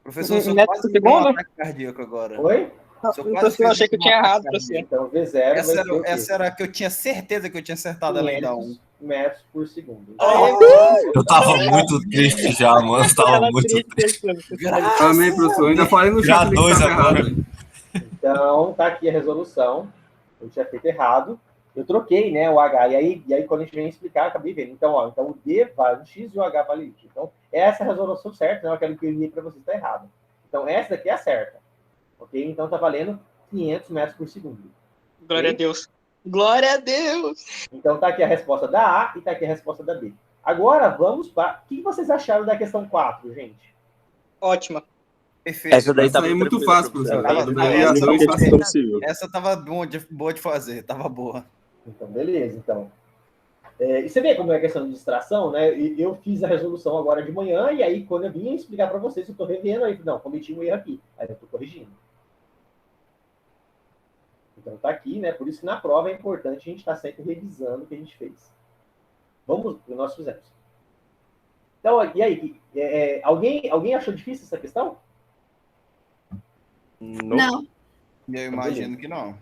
Professor, eu sou Metros quase por segundo? um ataque cardíaco agora. Oi? Professor, eu achei que eu tinha errado, professor. Então, V0 essa era a que eu tinha certeza que eu tinha acertado além da 1. metros por segundo. Eu tava muito triste já, mano. Eu tava muito triste. Amém, professor. Eu ainda falei no Já chat. dois agora. Então, tá aqui a resolução. Eu tinha feito errado. Eu troquei, né, o H. E aí quando a gente vem explicar, eu acabei vendo. Então, ó, então o D vale X e o H vale Y. Então, essa é a resolução certa, não aquela que eu li para vocês está errado. Então, essa daqui é a certa. Ok? Então, tá valendo 500 metros por segundo. Glória a Deus. Glória a Deus! Então, tá aqui a resposta da A e tá aqui a resposta da B. Agora, vamos para... O que vocês acharam da questão 4, gente? Ótima. Perfeito. Essa daí Essa aí é muito fácil, professor. Essa tava boa de fazer, tava boa. Então, beleza. Então, e você vê como é a questão de distração, né? Eu fiz a resolução agora de manhã e aí, quando eu vim explicar para vocês, eu estou revendo aí. Não, cometi um erro aqui. Aí eu estou corrigindo. Então, tá aqui, né? Por isso que na prova é importante a gente estar sempre revisando o que a gente fez. Vamos o que nós fizemos. Então, e aí? Alguém achou difícil essa questão? Não. Eu imagino que não.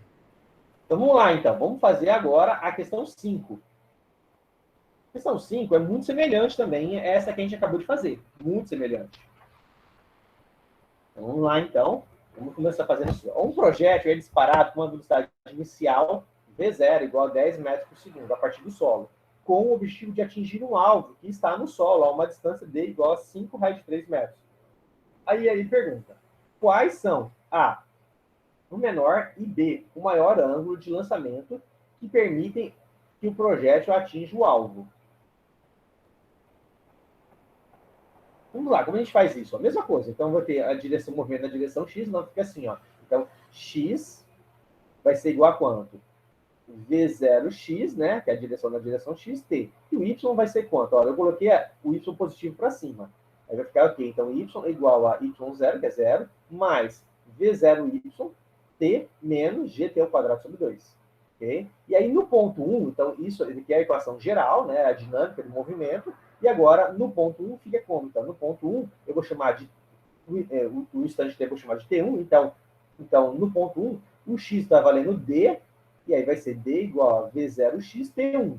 Então, vamos lá, então. Vamos fazer agora a questão 5. A questão 5 é muito semelhante também a essa que a gente acabou de fazer. Muito semelhante. Então, vamos lá, então. Vamos começar fazendo assim. Um projétil é disparado com uma velocidade inicial V0 igual a 10 metros por segundo, a partir do solo, com o objetivo de atingir um alvo que está no solo, a uma distância D igual a 5 raios de 3 metros. Aí ele pergunta, quais são A, o menor, e B, o maior ângulo de lançamento que permitem que o projétil atinja o alvo? Vamos lá, como a gente faz isso? A mesma coisa. Então, vou ter a direção, o movimento na direção X, não fica assim, ó. Então, X vai ser igual a quanto? V0x, né? Que é a direção na direção X, T. E o Y vai ser quanto? Olha, eu coloquei o Y positivo para cima. Aí vai ficar ok. Então, Y é igual a Y0, que é 0, mais V0y, T menos GT ao quadrado sobre 2. Okay? E aí, no ponto 1, então, isso aqui é a equação geral, né? A dinâmica do movimento. E agora, no ponto 1, fica como? Então, no ponto 1, eu vou chamar de... o instante T eu vou chamar de T1. Então, no ponto 1, o X está valendo D, e aí vai ser D igual a V0x T1.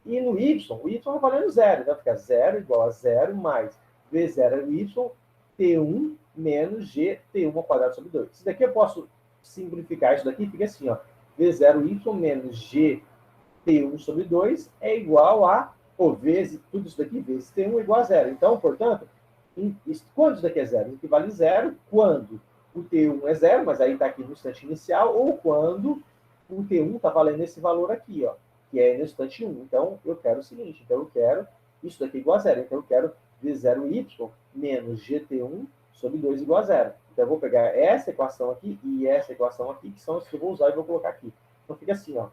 E no Y, o Y vai valendo 0. Então, fica 0 igual a 0 mais V0y T1 menos GT1 ao quadrado sobre 2. Isso daqui eu posso simplificar. Isso daqui fica assim, ó. V0y menos GT1 sobre 2 é igual a... vezes, tudo isso daqui vezes T1 é igual a 0. Então, portanto, quando isso daqui é 0? Isso aqui vale 0 quando o T1 é 0, mas aí está aqui no instante inicial, ou quando o T1 está valendo esse valor aqui, ó, que é no instante 1. Então, eu quero o seguinte, então eu quero isso daqui igual a 0. Então, eu quero V0y menos GT1 sobre 2 igual a 0. Então, eu vou pegar essa equação aqui e essa equação aqui, que são as que eu vou usar e vou colocar aqui. Então, fica assim, ó.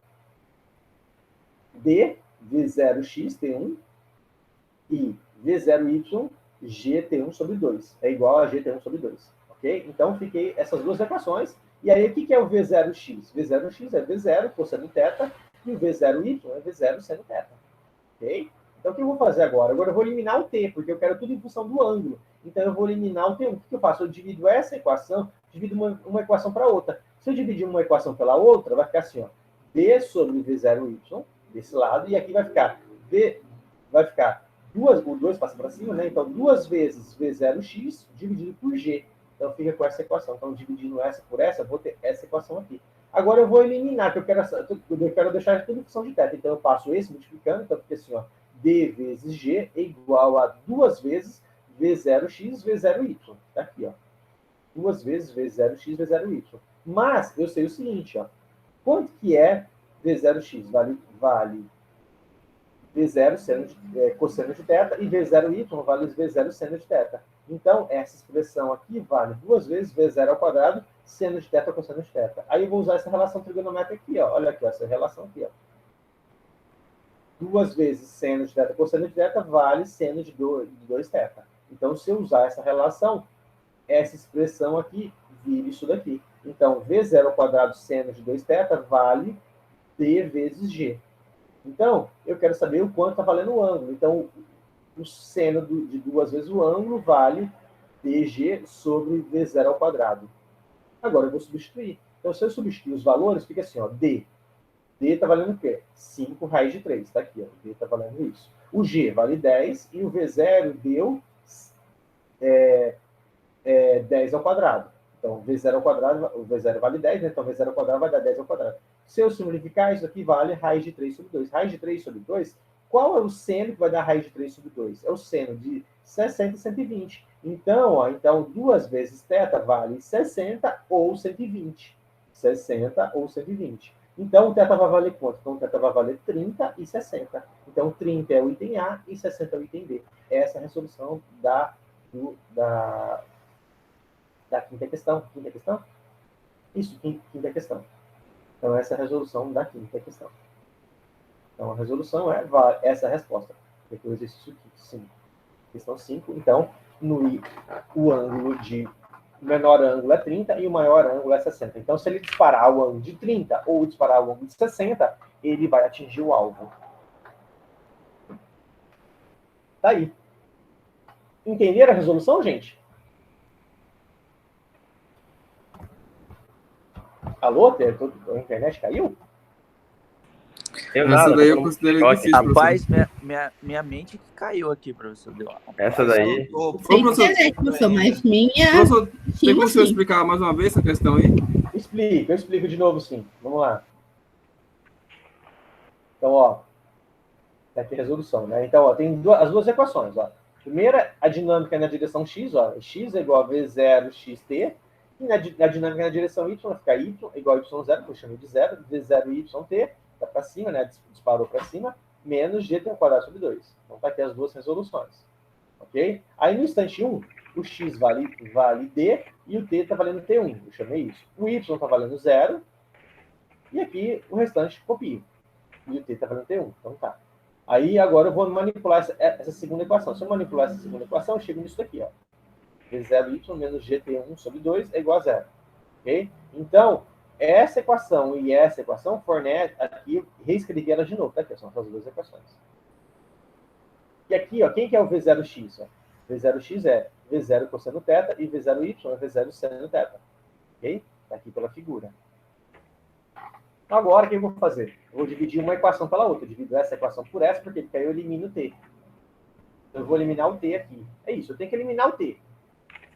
D V0x T1 e V0y GT1 sobre 2. É igual a GT1 sobre 2. Ok? Então, fiquei essas duas equações. E aí, o que é o V0x? V0x é V0 cosseno θ e o V0y é V0 seno θ. Ok? Então, o que eu vou fazer agora? Agora eu vou eliminar o T, porque eu quero tudo em função do ângulo. Então, eu vou eliminar o T1. O que eu faço? Eu divido essa equação, divido uma equação para outra. Se eu dividir uma equação pela outra, vai ficar assim, ó. D sobre V0y desse lado, e aqui vai ficar o 2 passa para cima, né? Então, 2 vezes V0x dividido por G. Então, fica com essa equação. Então, dividindo essa por essa, vou ter essa equação aqui. Agora, eu vou eliminar, porque eu quero deixar tudo função de θ. Então, eu passo esse multiplicando, então fica assim, ó, D vezes G é igual a 2 vezes V0x, V0y. Tá aqui, ó. 2 vezes V0x, V0y. Mas, eu sei o seguinte, ó. Quanto que é V0x? Vale V0 cosseno de θ e V0y vale V0 seno de θ. Então, essa expressão aqui vale 2 vezes V0 ao quadrado, seno de θ cosseno de θ. Aí eu vou usar essa relação trigonométrica aqui, ó. Olha aqui, ó, essa relação aqui, ó. 2 vezes seno de θ cosseno de θ vale seno de 2θ. Então, se eu usar essa relação, essa expressão aqui vira isso daqui. Então, V0 ao quadrado seno de 2θ vale D vezes G. Então, eu quero saber o quanto está valendo o ângulo. Então, o seno de 2 vezes o ângulo vale dg sobre V0 ao quadrado. Agora, eu vou substituir. Então, se eu substituir os valores, fica assim, ó, D. D está valendo o quê? 5 raiz de 3. Está aqui, ó. D está valendo isso. O G vale 10 e o V0 deu 10 ao quadrado. Então, V0 ao quadrado, o V0 vale 10, né? Então, V0 ao quadrado vai dar 10 ao quadrado. Se eu simplificar, isso aqui vale raiz de 3 sobre 2. Raiz de 3 sobre 2, qual é o seno que vai dar raiz de 3 sobre 2? É o seno de 60 e 120. Então, ó, 2 vezes θ vale 60 ou 120. 60 ou 120. Então, o θ vai valer quanto? Então, o θ vai valer 30 e 60. Então, 30 é o item A e 60 é o item B. Essa é a resolução da quinta questão. Quinta questão? Isso, quinta questão. Então, essa é a resolução da quinta questão. Então, a resolução é essa a resposta. Depois do exercício 5. Questão 5, então, o ângulo o menor ângulo é 30 e o maior ângulo é 60. Então, se ele disparar o ângulo de 30 ou disparar o ângulo de 60, ele vai atingir o alvo. Tá aí. Entenderam a resolução, gente? Alô, a internet caiu? Essa daí eu considero difícil, rapaz, minha mente que caiu aqui, professor. Essa daí... Professor, mas minha... Professor, tem como você explicar mais uma vez essa questão aí? Eu explico de novo, sim. Vamos lá. Então, ó, tá aqui a resolução, né? Então, ó, tem as duas equações, ó. Primeira, a dinâmica na direção x, ó. X é igual a V0 xt. E na dinâmica na direção y, vai ficar y igual a y0, que eu chamei de 0, V0 yt, tá para cima, né? Disparou para cima, menos g tem ao quadrado sobre 2. Então, tá aqui as duas resoluções. Ok? Aí, no instante 1, o x vale d e o t tá valendo t1. Eu chamei isso. O y tá valendo 0. E aqui, o restante copio. E o t tá valendo t1. Então, tá. Aí, agora eu vou manipular essa segunda equação. Se eu manipular essa segunda equação, eu chego nisso daqui, ó. V0y menos gt1 sobre 2 é igual a 0. Ok? Então, essa equação e essa equação fornece aqui, eu reescrevi elas de novo, tá? Aqui são essas duas equações. E aqui, ó, quem que é o V0x? Ó? V0x é V0 cosseno θ e V0y é V0 seno θ. Ok? Tá aqui pela figura. Agora, o que eu vou fazer? Eu vou dividir uma equação pela outra. Eu divido essa equação por essa, porque aí eu elimino o t. Eu vou eliminar o t aqui. É isso, eu tenho que eliminar o t.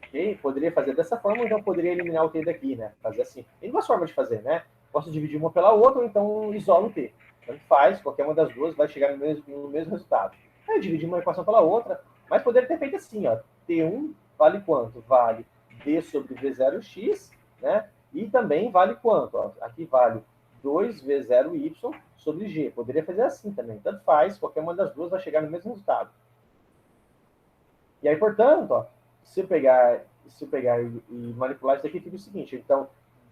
Okay? Poderia fazer dessa forma, ou então poderia eliminar o t daqui, né? Fazer assim. Tem duas formas de fazer, né? Posso dividir uma pela outra, ou então isolo o t. Tanto faz, qualquer uma das duas vai chegar no mesmo resultado. Aí eu dividi uma equação pela outra, mas poderia ter feito assim, ó. T1 vale quanto? Vale d sobre V0x, né? E também vale quanto? Ó? Aqui vale 2V0y sobre g. Poderia fazer assim também. Tanto faz, qualquer uma das duas vai chegar no mesmo resultado. E aí, portanto, ó, se eu pegar e manipular isso aqui, fica o seguinte. Então,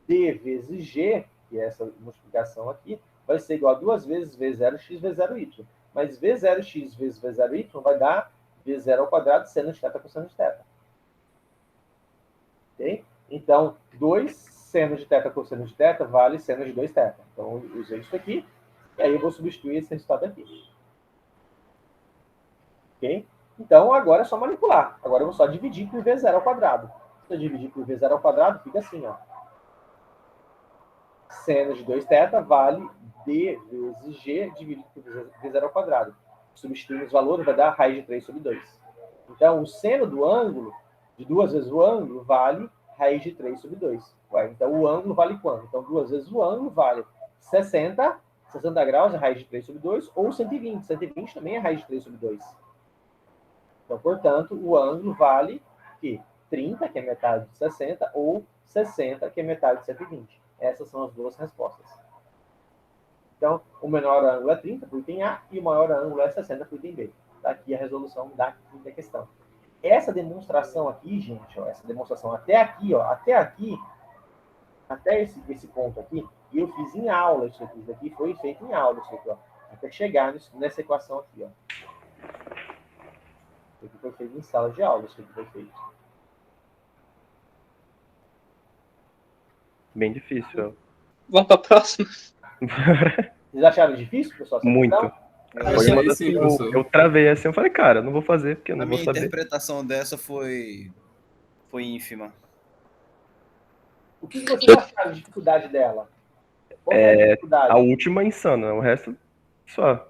d vezes g, que é essa multiplicação aqui, vai ser igual a 2 vezes V0x, V0y. Mas V0x vezes V0y vai dar V0 ao quadrado, seno de θ cosseno de θ. Ok? Então, 2 seno de θ cosseno de θ vale seno de 2θ. Então, eu usei isso aqui, e aí eu vou substituir esse resultado aqui. Ok? Então, agora é só manipular. Agora eu vou só dividir por V0 ao quadrado. Se eu dividir por V0 ao quadrado, fica assim, ó. Seno de 2θ vale D vezes G dividido por V0 ao quadrado. Substituindo os valores, vai dar raiz de 3 sobre 2. Então, o seno do ângulo, de 2 vezes o ângulo, vale raiz de 3 sobre 2. Ué, então, o ângulo vale quanto? Então, 2 vezes o ângulo vale 60 graus é raiz de 3 sobre 2, ou 120. 120 também é raiz de 3 sobre 2. Então, portanto, o ângulo vale que 30, que é metade de 60, ou 60, que é metade de 120. Essas são as duas respostas. Então, o menor ângulo é 30 por item A e o maior ângulo é 60 por item B. Está aqui a resolução da quinta questão. Essa demonstração aqui, gente, ó, essa demonstração até aqui, ó, até esse ponto aqui, eu fiz em aula isso aqui. Isso aqui foi feito em aula, isso aqui, ó, até chegar nessa equação aqui, ó. Isso aqui foi feito em sala de aula, isso aqui foi feito. Bem difícil, ó. Vamos para a próxima. Vocês acharam difícil, pessoal? Muito. Foi uma das que eu travei assim, eu falei, cara, não vou fazer, porque eu não vou saber. A minha interpretação dessa foi ínfima. O que vocês acharam de dificuldade dela? Qual é a dificuldade? A última é insana, o resto só.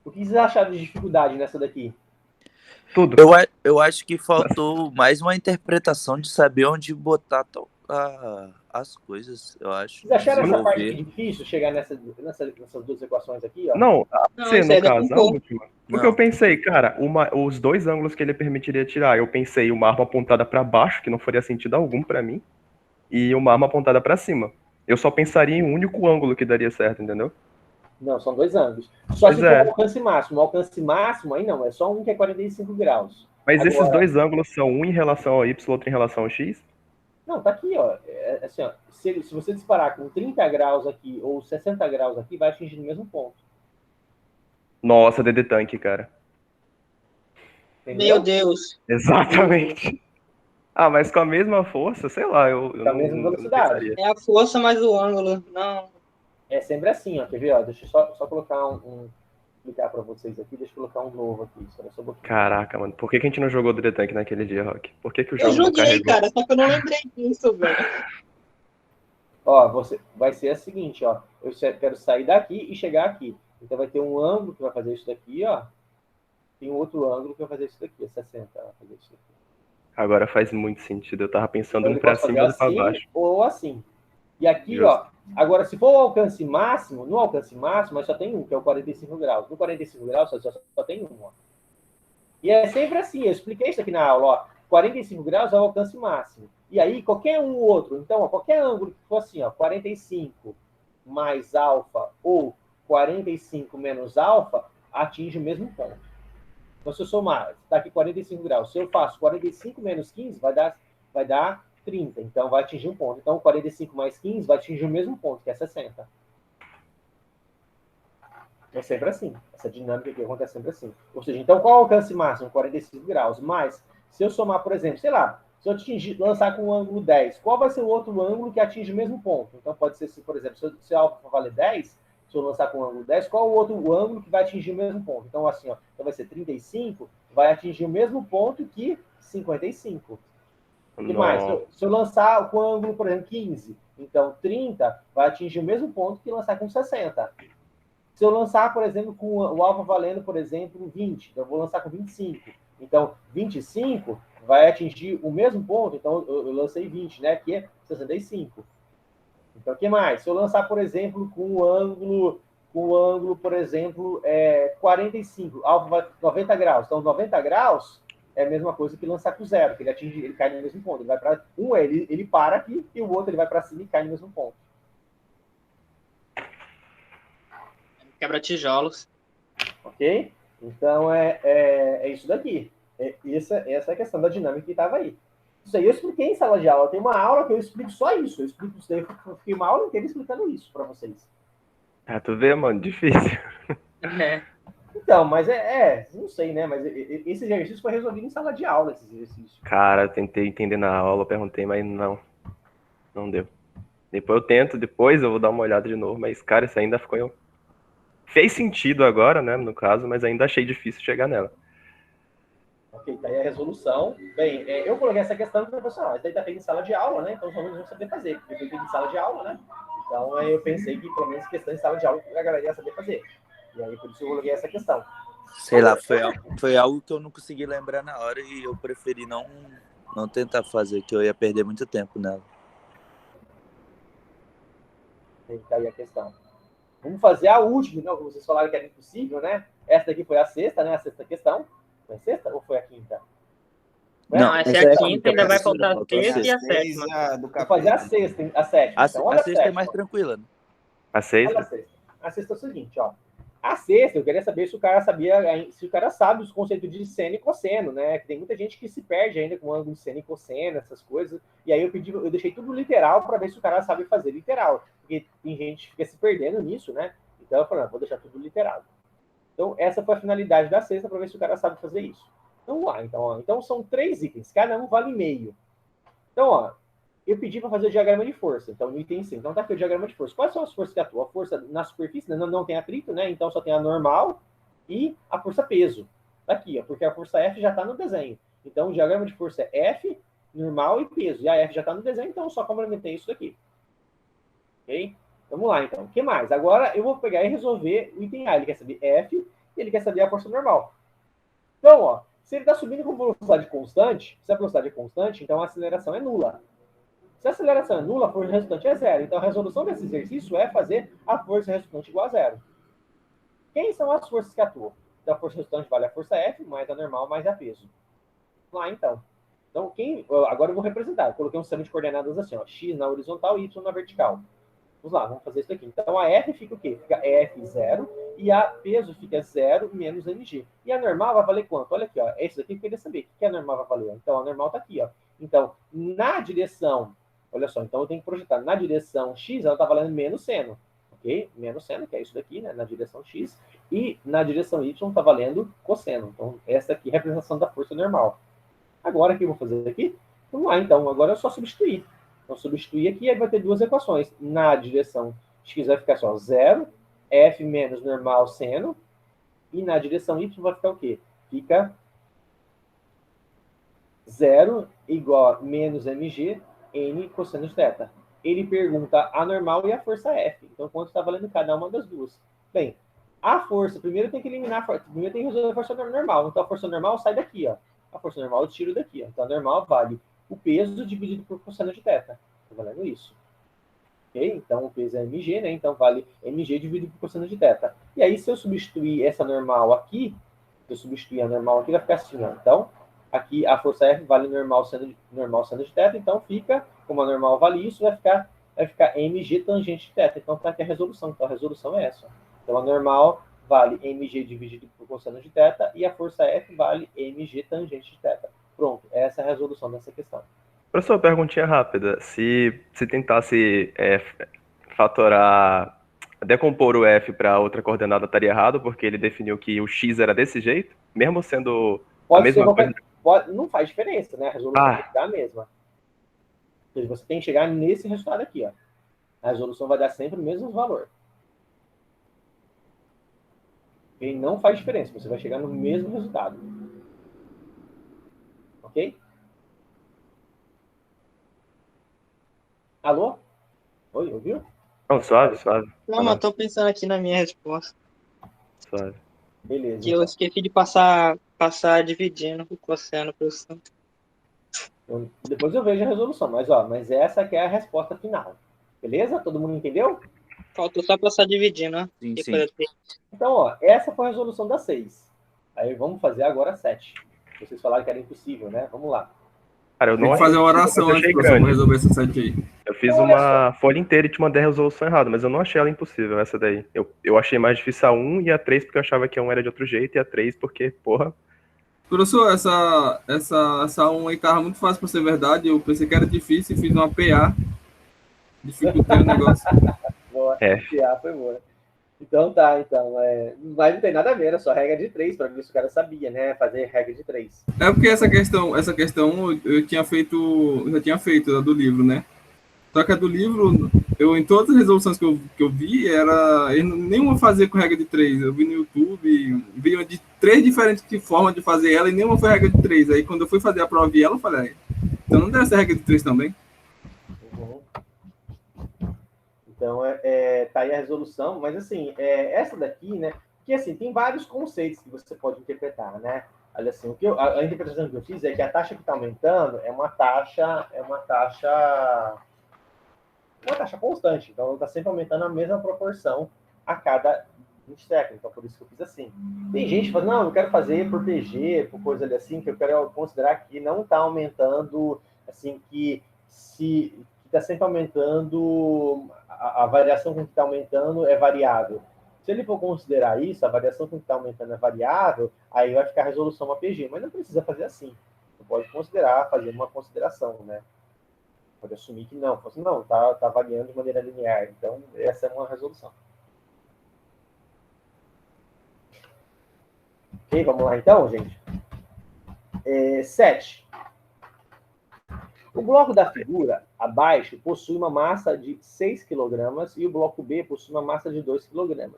O que vocês acharam de dificuldade nessa daqui? Tudo. Eu acho que faltou mais uma interpretação de saber onde botar as coisas, eu acho. Vocês acharam essa parte aqui difícil, chegar nessas duas equações aqui? Ó? Não, no caso, a última. Porque eu pensei, cara, os dois ângulos que ele permitiria tirar, eu pensei uma arma apontada para baixo, que não faria sentido algum para mim, e uma arma apontada para cima. Eu só pensaria em um único ângulo que daria certo, entendeu? Não, são dois ângulos. Só se for o alcance máximo. O alcance máximo, aí não, é só um que é 45 graus. Mas agora, esses dois ângulos são um em relação ao Y, outro em relação ao X? Não, tá aqui, ó. Assim, ó, se você disparar com 30 graus aqui ou 60 graus aqui, vai atingir no mesmo ponto. Nossa, DD Tank, cara. Entendeu? Meu Deus. Exatamente. Ah, mas com a mesma força, sei lá, eu com a mesma velocidade. É a força mais o ângulo, não. É sempre assim, ó. Quer ver, ó? Deixa eu só colocar explicar pra vocês aqui, deixa eu colocar um novo aqui. Caraca, mano, por que a gente não jogou DD Tank naquele dia, Rock? Por que o jogo eu joguei, cara, só que eu não lembrei disso, velho. Ó, vai ser a seguinte, ó. Eu quero sair daqui e chegar aqui. Então vai ter um ângulo que vai fazer isso daqui, ó. Tem um outro ângulo que vai fazer isso daqui, 60. Vai fazer isso daqui. Agora faz muito sentido. Eu tava pensando um pra cima e outro pra baixo. Ou assim. E aqui, ó. Agora, se for o alcance máximo, no alcance máximo, só tem um, que é o 45 graus. No 45 graus, só tem um, ó. E é sempre assim. Eu expliquei isso aqui na aula, ó. 45 graus é o alcance máximo. E aí, qualquer um outro, então, ó, qualquer ângulo que for assim, ó, 45 mais alfa ou 45 menos alfa, atinge o mesmo ponto. Então, se eu somar, está aqui 45 graus. Se eu faço 45 menos 15, vai dar 30. Então, vai atingir um ponto. Então, 45 mais 15 vai atingir o mesmo ponto, que é 60. É sempre assim. Essa dinâmica aqui acontece sempre assim. Ou seja, então, qual é o alcance máximo? 45 graus. Mas, se eu somar, por exemplo, sei lá, se eu lançar com um ângulo 10, qual vai ser o outro ângulo que atinge o mesmo ponto? Então, pode ser, por exemplo, se a alfa for valer 10, se eu lançar com um ângulo 10, qual o outro ângulo que vai atingir o mesmo ponto? Então, assim, ó, então vai ser 35, vai atingir o mesmo ponto que 55. O que mais? Se eu lançar com ângulo, por exemplo, 15, então 30 vai atingir o mesmo ponto que lançar com 60. Se eu lançar, por exemplo, com o alfa valendo, por exemplo, 20, eu vou lançar com 25. Então, 25 vai atingir o mesmo ponto, então eu lancei 20, né, que é 65. Então, o que mais? Se eu lançar, por exemplo, com o ângulo, por exemplo, 45, alfa vai 90 graus. Então, 90 graus é a mesma coisa que lançar com zero, que ele cai no mesmo ponto. Ele vai para ele para aqui, e o outro ele vai para cima e cai no mesmo ponto. Quebra tijolos. Ok? Então, é isso daqui. Essa é a questão da dinâmica que estava aí. Isso aí eu expliquei em sala de aula. Tem uma aula que eu explico só isso. Eu explico isso daí. Eu fiquei uma aula inteira explicando isso para vocês. Ah, tu vê, mano, difícil. Então, mas não sei, né? Mas esse exercício foi resolvido em sala de aula, esse exercício. Cara, eu tentei entender na aula, perguntei, mas não deu. Depois eu vou dar uma olhada de novo, mas, cara, isso ainda ficou... Fez sentido agora, né, no caso, mas ainda achei difícil chegar nela. Ok, tá aí a resolução. Bem, eu coloquei essa questão para o professor, isso daí tá feito em sala de aula, né? Então os alunos vão saber fazer, porque foi feito em sala de aula, né? Então, aí eu pensei que, pelo menos, questões estavam de algo que a galera ia saber fazer. E aí, por isso eu coloquei essa questão. Sei lá, foi algo que eu não consegui lembrar na hora e eu preferi não tentar fazer, que eu ia perder muito tempo nela. Tá aí a questão. Vamos fazer a última, não, como vocês falaram que era impossível, né? Essa daqui foi a sexta, né? A sexta questão. Foi a sexta ou foi a quinta? Não, essa é a quinta, ainda vai faltar a sexta e a sétima. Vou fazer a sexta, a sétima. Então, olha a sexta é mais tranquila, né? A sexta? A sexta é o seguinte, ó. A sexta, eu queria saber se o cara sabe os conceitos de seno e cosseno, né? Que tem muita gente que se perde ainda com ângulo de seno e cosseno, essas coisas. E aí eu deixei tudo literal para ver se o cara sabe fazer literal. Porque tem gente que fica se perdendo nisso, né? Então eu falei, vou deixar tudo literal. Então essa foi a finalidade da sexta, para ver se o cara sabe fazer isso. Então vamos lá, então são 3 itens, cada um vale meio. Então, ó, eu pedi para fazer o diagrama de força. Então, no item 5. Então, tá aqui o diagrama de força. Quais são as forças que atuam? A força na superfície não tem atrito, né? Então, só tem a normal e a força peso. Tá aqui, ó, porque a força F já está no desenho. Então, o diagrama de força é F, normal e peso. E a F já está no desenho, então só complementei isso daqui. Ok? Vamos lá, então. O que mais? Agora, eu vou pegar e resolver o item A. Ele quer saber F e ele quer saber a força normal. Então, ó, se ele está subindo com velocidade constante, se a velocidade é constante, então a aceleração é nula. Se a aceleração é nula, a força resultante é zero. Então, a resolução desse exercício é fazer a força resultante igual a zero. Quem são as forças que atuam? Então, a força resultante vale a força F, mais a normal, mais a peso. Vamos lá, então. Então, agora eu vou representar. Eu coloquei um sistema de coordenadas assim, ó, x na horizontal e y na vertical. Vamos lá, vamos fazer isso aqui. Então, a F fica o quê? Fica F0 e a peso fica 0 menos mg. E a normal vai valer quanto? Olha aqui, ó. É isso daqui que eu queria saber. O que a normal vai valer? Então, a normal está aqui, ó. Então, na direção... Olha só, então eu tenho que projetar na direção x, ela está valendo menos seno. Ok? Menos seno, que é isso daqui, né? Na direção x. E na direção y está valendo cosseno. Então, essa aqui é a representação da força normal. Agora, o que eu vou fazer aqui? Vamos lá, então. Agora é só substituir. Então, substituir aqui, aí vai ter duas equações. Na direção x vai ficar só 0, F menos normal seno. E na direção y vai ficar o quê? Fica 0 igual a menos mg n cosseno de θ. Ele pergunta a normal e a força F. Então, quanto está valendo cada uma das duas? Bem, a força, primeiro tem que eliminar a força. Primeiro tem que resolver a força normal. Então, a força normal sai daqui, ó. A força normal eu tiro daqui, ó. Então, a normal vale o peso dividido por cosseno de θ. Está valendo isso. Ok? Então, o peso é mg, né? Então, vale mg dividido por cosseno de θ. E aí, se eu substituir essa normal aqui, vai ficar assim, ó. Então, aqui a força F vale normal seno de θ, então fica, como a normal vale isso, vai ficar mg tangente de θ. Então tá aqui a resolução. Então a resolução é essa. Então a normal vale mg dividido por cosseno de θ e a força F vale mg tangente de θ. Pronto, essa é a resolução dessa questão. Professor, perguntinha rápida. Se tentasse decompor o F para outra coordenada, estaria errado, porque ele definiu que o x era desse jeito, mesmo sendo a mesma coisa. Não faz diferença, né? A resolução tem que dar a mesma. Então, você tem que chegar nesse resultado aqui, ó. A resolução vai dar sempre o mesmo valor. E não faz diferença, você vai chegar no mesmo resultado. Ok? Alô? Oi, ouviu? Não, suave, suave. Não, mas eu tô pensando aqui na minha resposta. Suave. Beleza. Que eu esqueci de passar dividindo o cosseno, professor. Depois eu vejo a resolução, mas essa aqui é a resposta final. Beleza? Todo mundo entendeu? Faltou só passar dividindo, né? Sim, sim. Então, ó, essa foi a resolução da 6. Aí vamos fazer agora a 7. Vocês falaram que era impossível, né? Vamos lá. Cara, eu Tem não que fazer uma oração antes pra resolver essa 7 aí. Eu fiz uma folha inteira e te mandei a resolução errada, mas eu não achei ela impossível, essa daí. Eu achei mais difícil a 1 e a 3 porque eu achava que a 1 era de outro jeito e a 3 porque, porra... Professor, essa 1 aí tava muito fácil pra ser verdade. Eu pensei que era difícil e fiz uma PA. Dificultei o negócio. Boa, PA foi boa. Então tá, mas não tem nada a ver, é só regra de 3, para ver se o cara sabia, né? Fazer regra de 3. É porque essa questão eu já tinha feito a do livro, né? Só que a do livro, em todas as resoluções que eu vi, nenhuma fazia com regra de 3. Eu vi no YouTube, vi uma de 3 diferentes formas de fazer ela e nenhuma foi regra de 3. Aí quando eu fui fazer a prova e ela, eu falei, então não deve ser regra de 3 também. Então, tá aí a resolução, mas assim, essa daqui, né? Que assim, tem vários conceitos que você pode interpretar, né? Olha assim, a interpretação que eu fiz é que a taxa que está aumentando é uma taxa constante. Então, ela está sempre aumentando a mesma proporção a cada 20 séculos. Então, por isso que eu fiz assim. Tem gente que fala, não, eu quero fazer por PG, por coisa ali assim, que eu quero considerar que não está aumentando, assim, que está sempre aumentando, a variação com que está aumentando é variável. Se ele for considerar isso, a variação com que está aumentando é variável, aí vai ficar a resolução APG, mas não precisa fazer assim. Você pode considerar, fazer uma consideração, né? Pode assumir que não, está variando de maneira linear. Então, essa é uma resolução. Ok, vamos lá então, gente. 7. O bloco da figura, abaixo, possui uma massa de 6 kg e o bloco B possui uma massa de 2 kg.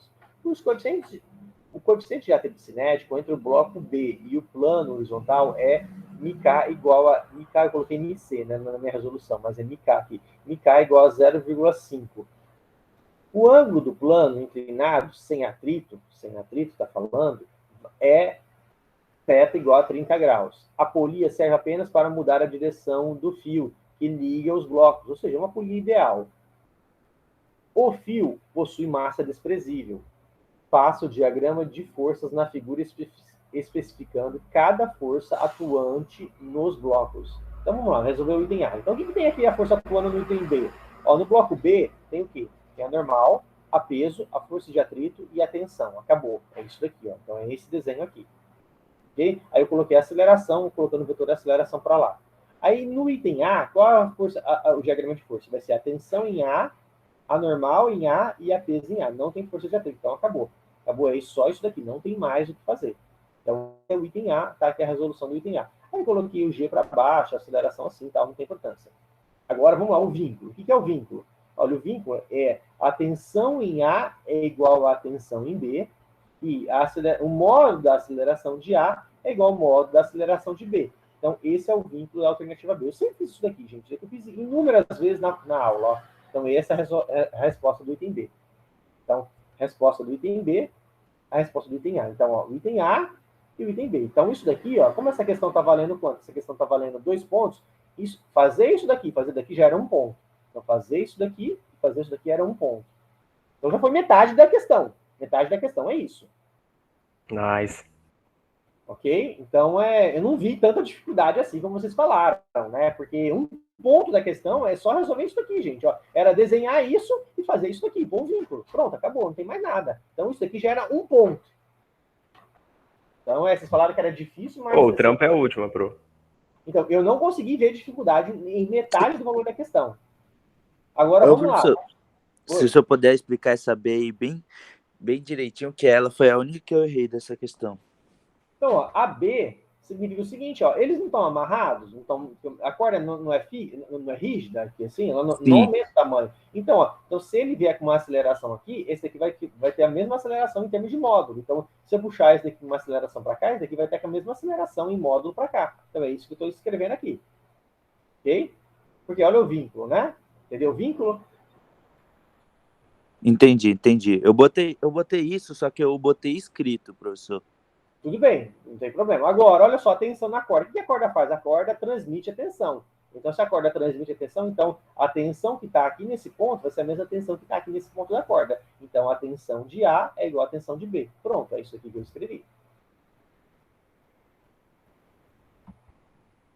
O coeficiente de atrito cinético entre o bloco B e o plano horizontal é μk igual a... μk eu coloquei μc, né, na minha resolução, mas é μk aqui. μk igual a 0,5. O ângulo do plano inclinado, sem atrito está falando, é θ igual a 30 graus. A polia serve apenas para mudar a direção do fio que liga os blocos, ou seja, uma polia ideal. O fio possui massa desprezível. Faça o diagrama de forças na figura especificando cada força atuante nos blocos. Então vamos lá, resolver o item A. Então o que tem aqui a força atuando no item B? No bloco B tem o quê? Tem a normal, a peso, a força de atrito e a tensão. Acabou. É isso daqui. Então é esse desenho aqui. Okay? Aí eu coloquei a aceleração, colocando o vetor de aceleração para lá. Aí no item A, qual a força, o diagrama de força? Vai ser a tensão em A, a normal em A e a peso em A. Não tem força de atrito, então acabou. Acabou aí só isso daqui, não tem mais o que fazer. Então é o item A, tá aqui a resolução do item A. Aí eu coloquei o G para baixo, a aceleração assim, tal, não tem importância. Agora vamos lá, o vínculo. O que é o vínculo? Olha, o vínculo é a tensão em A é igual à tensão em B, e o modo da aceleração de A é igual ao modo da aceleração de B. Então, esse é o vínculo da alternativa B. Eu sempre fiz isso daqui, gente. Eu fiz inúmeras vezes na aula. Ó. Então, essa é a resposta do item B. Então, resposta do item B, a resposta do item A. Então, ó, o item A e o item B. Então, isso daqui, ó, como essa questão está valendo quanto? Essa questão está valendo 2 pontos. Fazer isso daqui já era 1 ponto. Então, fazer isso daqui era 1 ponto. Então, já foi metade da questão. Metade da questão é isso. Nice. Ok? Então, eu não vi tanta dificuldade assim como vocês falaram, né? Porque 1 ponto da questão é só resolver isso aqui, gente. Ó. Era desenhar isso e fazer isso aqui. Bom vínculo. Pronto, acabou. Não tem mais nada. Então, isso aqui já era 1 ponto. Então, vocês falaram que era difícil, mas... O trampo é a última, pro. Então, eu não consegui ver dificuldade em metade do valor da questão. Agora, vamos lá. Se o senhor puder explicar essa B aí bem direitinho, que ela foi a única que eu errei dessa questão. Então, ó, a B significa o seguinte, ó, eles não estão amarrados, a corda não é rígida aqui, assim, ela não aumenta o tamanho. Então, se ele vier com uma aceleração aqui, esse aqui vai ter a mesma aceleração em termos de módulo. Então, se eu puxar esse daqui com uma aceleração para cá, esse daqui vai ter a mesma aceleração em módulo para cá. Então, é isso que eu estou escrevendo aqui. Ok? Porque olha o vínculo, né? Entendeu o vínculo? Entendi. Eu botei isso, só que eu botei escrito, professor. Tudo bem, não tem problema. Agora, olha só, a tensão na corda. O que a corda faz? A corda transmite a tensão. Então, se a corda transmite a tensão, então a tensão que está aqui nesse ponto vai ser a mesma tensão que está aqui nesse ponto da corda. Então, a tensão de A é igual à tensão de B. Pronto, é isso aqui que eu escrevi.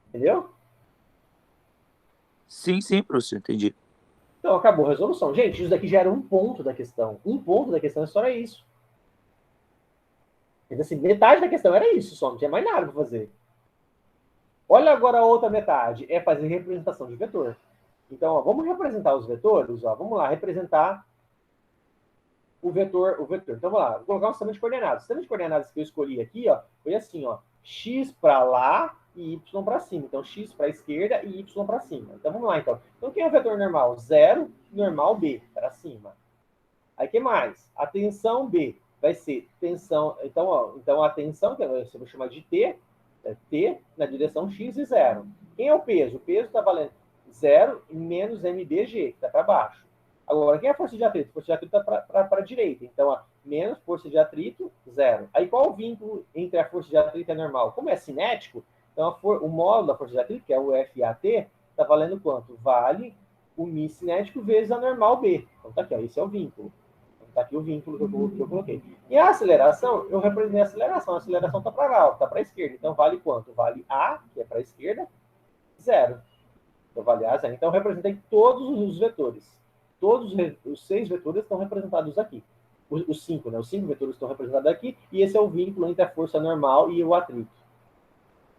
Entendeu? Sim, professor, entendi. Então, acabou a resolução. Gente, isso daqui já era 1 ponto da questão. 1 ponto da questão só era isso. Então, assim, metade da questão era isso só, não tinha mais nada para fazer. Olha agora a outra metade, é fazer representação de vetor. Então, ó, vamos representar os vetores, ó, vamos lá, representar o vetor. Então, vamos lá, vou colocar um sistema de coordenadas. O sistema de coordenadas que eu escolhi aqui, ó, foi assim, ó, x para lá e y para cima. Então, x para a esquerda e y para cima. Então, vamos lá, então. Então, quem é o vetor normal? 0, normal B, para cima. Aí, o que mais? A tensão B vai ser tensão... Então a tensão, que eu vou chamar de T, é T na direção x e 0. Quem é o peso? O peso está valendo 0 menos mdg, que está para baixo. Agora, quem é a força de atrito? A força de atrito está para a direita. Então, ó, menos força de atrito, 0. Aí, qual o vínculo entre a força de atrito e a normal? Como é cinético, então o módulo da força de atrito, que é o FAT, está valendo quanto? Vale o μ cinético vezes a normal B. Então, tá aqui, ó, esse é o vínculo. Está aqui o vínculo que eu coloquei. E a aceleração, eu representei a aceleração. A aceleração está para lá, está para a esquerda. Então, vale quanto? Vale A, que é para a esquerda, 0. Então, vale A, 0. Então, eu representei todos os vetores. Todos os 6 vetores estão representados aqui. Os 5, né? Os 5 vetores estão representados aqui. E esse é o vínculo entre a força normal e o atrito.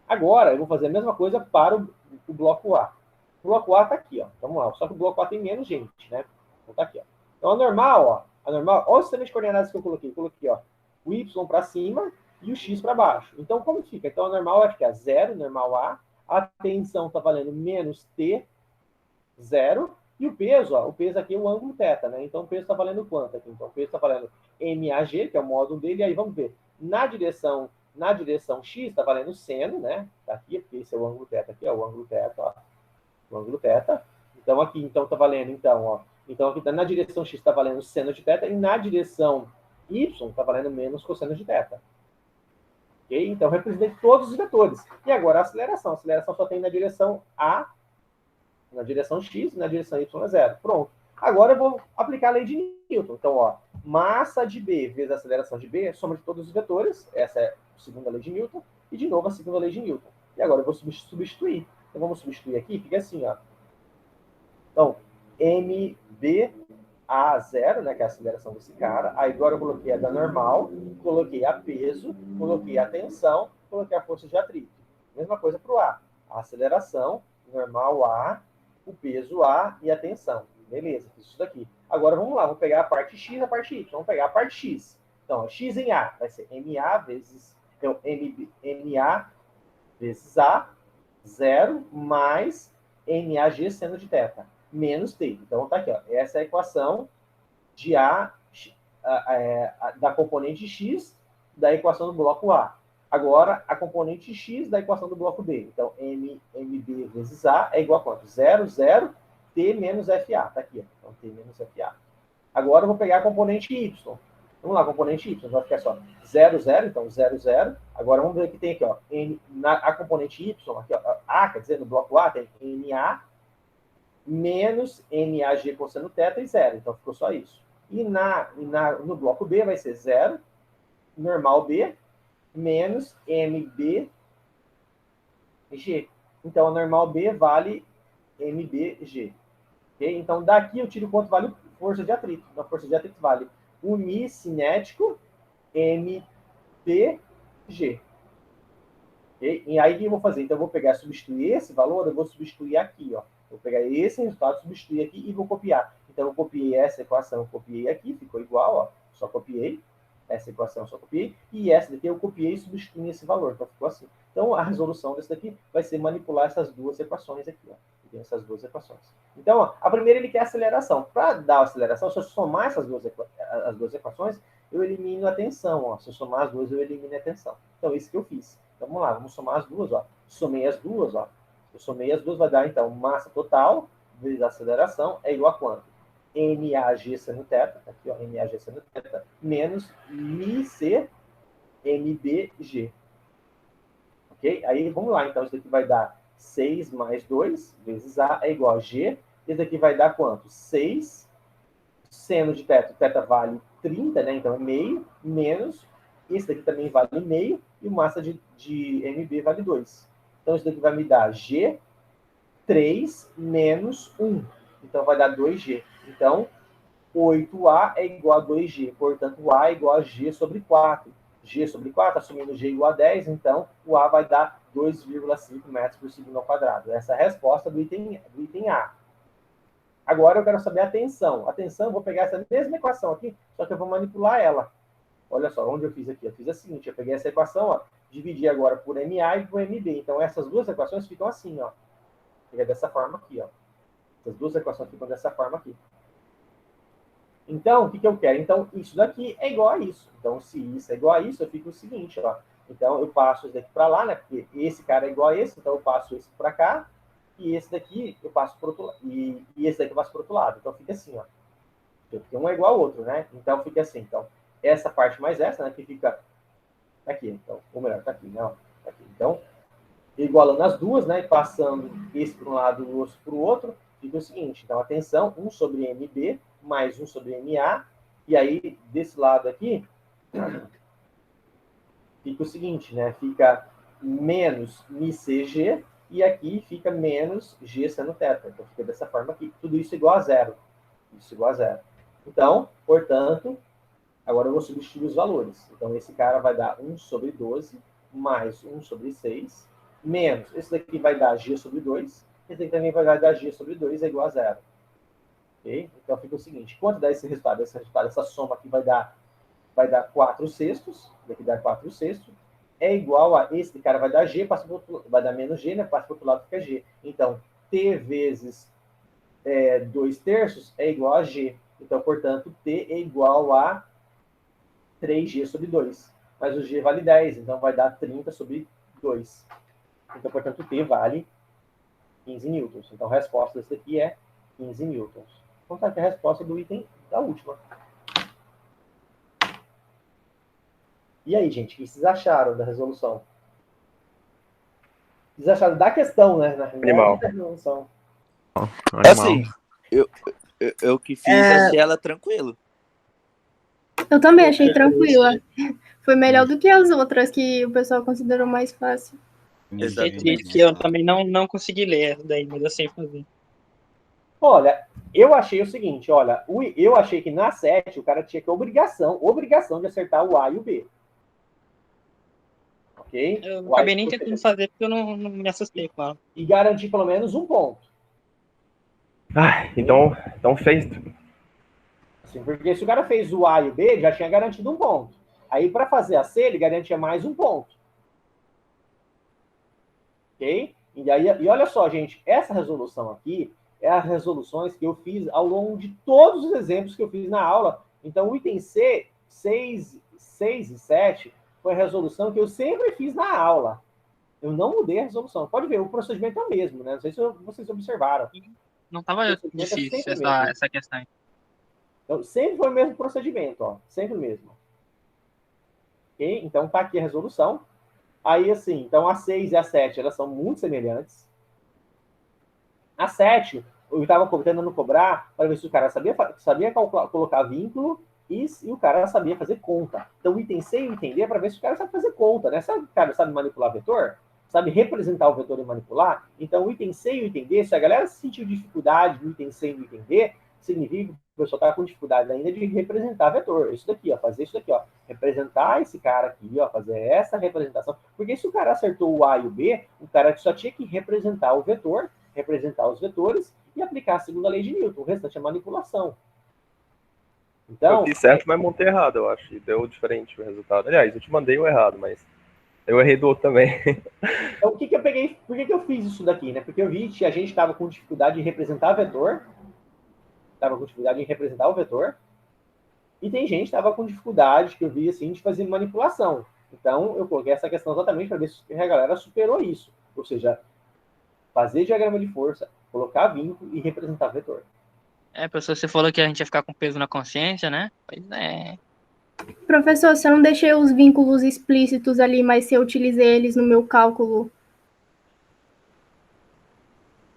Agora, eu vou fazer a mesma coisa para o bloco A. O bloco A está aqui, ó. Vamos lá. Só que o bloco A tem menos gente, né? Então, está aqui, ó. Então, a normal, olha o sistema de coordenadas que eu coloquei. Eu coloquei, ó, o Y para cima e o X para baixo. Então, como fica? Então, a normal vai ficar 0, normal A. A tensão está valendo menos T, 0. E o peso, ó, o peso aqui é o ângulo θ, né? Então, o peso está valendo quanto aqui? Então, o peso está valendo MAG, que é o módulo dele. E aí, vamos ver. Na direção X, está valendo seno, né? Tá aqui, porque esse é o ângulo θ aqui, ó, o ângulo θ, ó. O ângulo θ. Então, aqui, então, está valendo, então, ó. Então, aqui na direção X está valendo seno de θ e na direção Y está valendo menos cosseno de θ. Ok? Então, representei todos os vetores. E agora a aceleração. A aceleração só tem na direção A, na direção X e na direção Y é 0. Pronto. Agora eu vou aplicar a lei de Newton. Então, ó, massa de B vezes a aceleração de B é soma de todos os vetores. Essa é a segunda lei de Newton. E, de novo, a segunda lei de Newton. E agora eu vou substituir. Então, vamos substituir aqui. Fica assim, ó. Então, MBA0, né, que é a aceleração desse cara. Aí agora eu coloquei a da normal, coloquei a peso, coloquei a tensão, coloquei a força de atrito. Mesma coisa para o A. A aceleração, normal A, o peso A e a tensão. Beleza, fiz isso daqui. Agora vamos lá, vou pegar a parte X e a parte Y. Vamos pegar a parte X. Então, X em A vai ser MA vezes... Então, MA vezes A, 0, mais MAG seno de θ. Menos T. Então, tá aqui, ó. Essa é a equação de da componente X da equação do bloco A. Agora, a componente X da equação do bloco B. Então, MB vezes A é igual a quanto? 0, 0, T menos FA. Tá aqui, ó. Então, T menos FA. Agora, eu vou pegar a componente Y. Vamos lá, a componente Y. Vai ficar só 0, 0. Então, 0, 0. Agora, vamos ver o que tem aqui, ó. A componente Y, aqui, ó. A, quer dizer, no bloco A, tem NA menos MAG cosseno θ e 0. Então, ficou só isso. E no bloco B vai ser 0, normal B, menos MBG. Então, a normal B vale MBG. Okay? Então, daqui eu tiro quanto vale força de atrito. Então, a força de atrito vale o μ cinético MBG. Okay? E aí, o que eu vou fazer? Então, eu vou pegar, substituir esse valor, eu vou substituir aqui, ó. Vou pegar esse resultado, substituir aqui e vou copiar. Então, eu copiei essa equação, eu copiei aqui, ficou igual, ó. Só copiei. Essa equação eu só copiei. E essa daqui eu copiei e substituí esse valor. Então, ficou assim. Então, a resolução desse daqui vai ser manipular essas duas equações aqui, ó. Tem essas duas equações. Então, ó, a primeira ele quer aceleração. Para dar a aceleração, se eu somar as duas equações, eu elimino a tensão, ó. Se eu somar as duas, eu elimino a tensão. Então, isso que eu fiz. Então, vamos lá, vamos somar as duas, ó. Somei as duas, ó. Eu somei as duas, vai dar, então, massa total vezes aceleração é igual a quanto? MAG seno θ, aqui, ó, MAG seno θ, menos μc MBG. Ok? Aí, vamos lá, então, isso daqui vai dar 6 mais 2 vezes A é igual a G. Esse daqui vai dar quanto? 6 seno de θ. Θ vale 30, né? Então, é meio, menos, esse daqui também vale meio, e o massa de MB vale 2. Então, isso daqui vai me dar G, 3 menos 1. Então, vai dar 2G. Então, 8A é igual a 2G. Portanto, o A é igual a G sobre 4. G sobre 4, assumindo G igual a 10, então, o A vai dar 2,5 metros por segundo ao quadrado. Essa é a resposta do item A. Agora, eu quero saber a tensão. A tensão, eu vou pegar essa mesma equação aqui, só que eu vou manipular ela. Olha só, onde eu fiz aqui? Eu fiz a seguinte, eu peguei essa equação, ó, dividi agora por MA e por MB. Então, essas duas equações ficam assim, ó. Fica dessa forma aqui, ó. Essas duas equações ficam dessa forma aqui. Então, o que eu quero? Então, isso daqui é igual a isso. Então, se isso é igual a isso, eu fico o seguinte, ó. Então, eu passo esse daqui para lá, né? Porque esse cara é igual a esse, então eu passo esse para cá. E esse daqui eu passo para outro lado. E esse daqui eu passo para outro lado. Então, fica assim, ó. Porque um é igual ao outro, né? Então fica assim. Então, essa parte mais essa, né? Que fica aqui. Então, ou melhor, tá aqui, né? Tá aqui. Então, igualando as duas, né? E passando esse para um lado e o outro para o outro, fica o seguinte. Então, atenção, 1 sobre MB mais 1 sobre MA. E aí, desse lado aqui, fica o seguinte, né? Fica menos MiCG e aqui fica menos G seno θ. Então, fica dessa forma aqui. Tudo isso igual a zero. Isso igual a zero. Então, portanto, agora eu vou substituir os valores. Então, esse cara vai dar 1 sobre 12 mais 1 sobre 6 menos. Esse daqui vai dar G sobre 2. Esse daqui também vai dar G sobre 2 é igual a zero. Ok? Então, fica o seguinte. Quanto dá esse resultado? Esse resultado, essa soma aqui vai dar 4 sextos. Daqui dá 4 sextos. É igual a esse cara vai dar G, passa pro outro, vai dar menos G, né? Passa para o outro lado, fica G. Então, T vezes 2 terços é igual a G. Então, portanto, T é igual a 3G sobre 2. Mas o G vale 10, então vai dar 30 sobre 2. Então, portanto, T vale 15 newtons. Então, a resposta desse aqui é 15 newtons. Então, tá aqui a resposta do item da última. E aí, gente, o que vocês acharam da resolução? Vocês acharam da questão, né? Na Animal. da resolução. Assim, eu que fiz, achei ela tranquilo. Eu também achei tranquila. Foi melhor do que as outras que o pessoal considerou mais fácil. Exatamente. Que eu também não consegui ler essa daí, mas eu sei fazer. Olha, eu achei o seguinte, olha, eu achei que na 7 o cara tinha que obrigação de acertar o A e o B. Ok? Eu acabei nem tentando fazer porque eu não me assustei com ela. E garantir pelo menos um ponto. Então fez. Assim, porque se o cara fez o A e o B, ele já tinha garantido um ponto. Aí, para fazer a C, ele garantia mais um ponto. Ok? E olha só, gente, essa resolução aqui é as resoluções que eu fiz ao longo de todos os exemplos que eu fiz na aula. Então, o item C, 6 e 7, foi a resolução que eu sempre fiz na aula. Eu não mudei a resolução. Pode ver, o procedimento é o mesmo, né? Não sei se vocês observaram. Não estava difícil essa questão. Então, sempre foi o mesmo procedimento, ó. Sempre o mesmo. Ok? Então, tá aqui a resolução. Aí, assim, então a 6 e a 7, elas são muito semelhantes. A 7, eu estava tentando cobrar para ver se o cara sabia colocar vínculo e o cara sabia fazer conta. Então, o item C e o item D é para ver se o cara sabe fazer conta, né? Sabe, o cara sabe manipular vetor? Sabe representar o vetor e manipular? Então, o item C e o item D, se a galera sentiu dificuldade no item C e no item D, significa que o pessoal está com dificuldade ainda de representar vetor. Isso daqui, ó, fazer isso daqui, ó. Representar esse cara aqui, ó, fazer essa representação. Porque se o cara acertou o A e o B, o cara só tinha que representar o vetor, representar os vetores e aplicar a segunda lei de Newton. O restante é manipulação. Então, eu fiz certo, mas montei errado, eu acho. E deu diferente o resultado. Aliás, eu te mandei o errado, mas eu errei do outro também. Então, o que eu peguei? Por que eu fiz isso daqui, né? Porque eu vi que a gente estava com dificuldade em representar vetor. Estava com dificuldade em representar o vetor. E tem gente que estava com dificuldade, que eu vi assim, de fazer manipulação. Então, eu coloquei essa questão exatamente para ver se a galera superou isso. Ou seja, fazer diagrama de força, colocar vínculo e representar vetor. Professor, você falou que a gente ia ficar com peso na consciência, né? Pois é. Professor, se eu não deixei os vínculos explícitos ali, mas se eu utilizei eles no meu cálculo.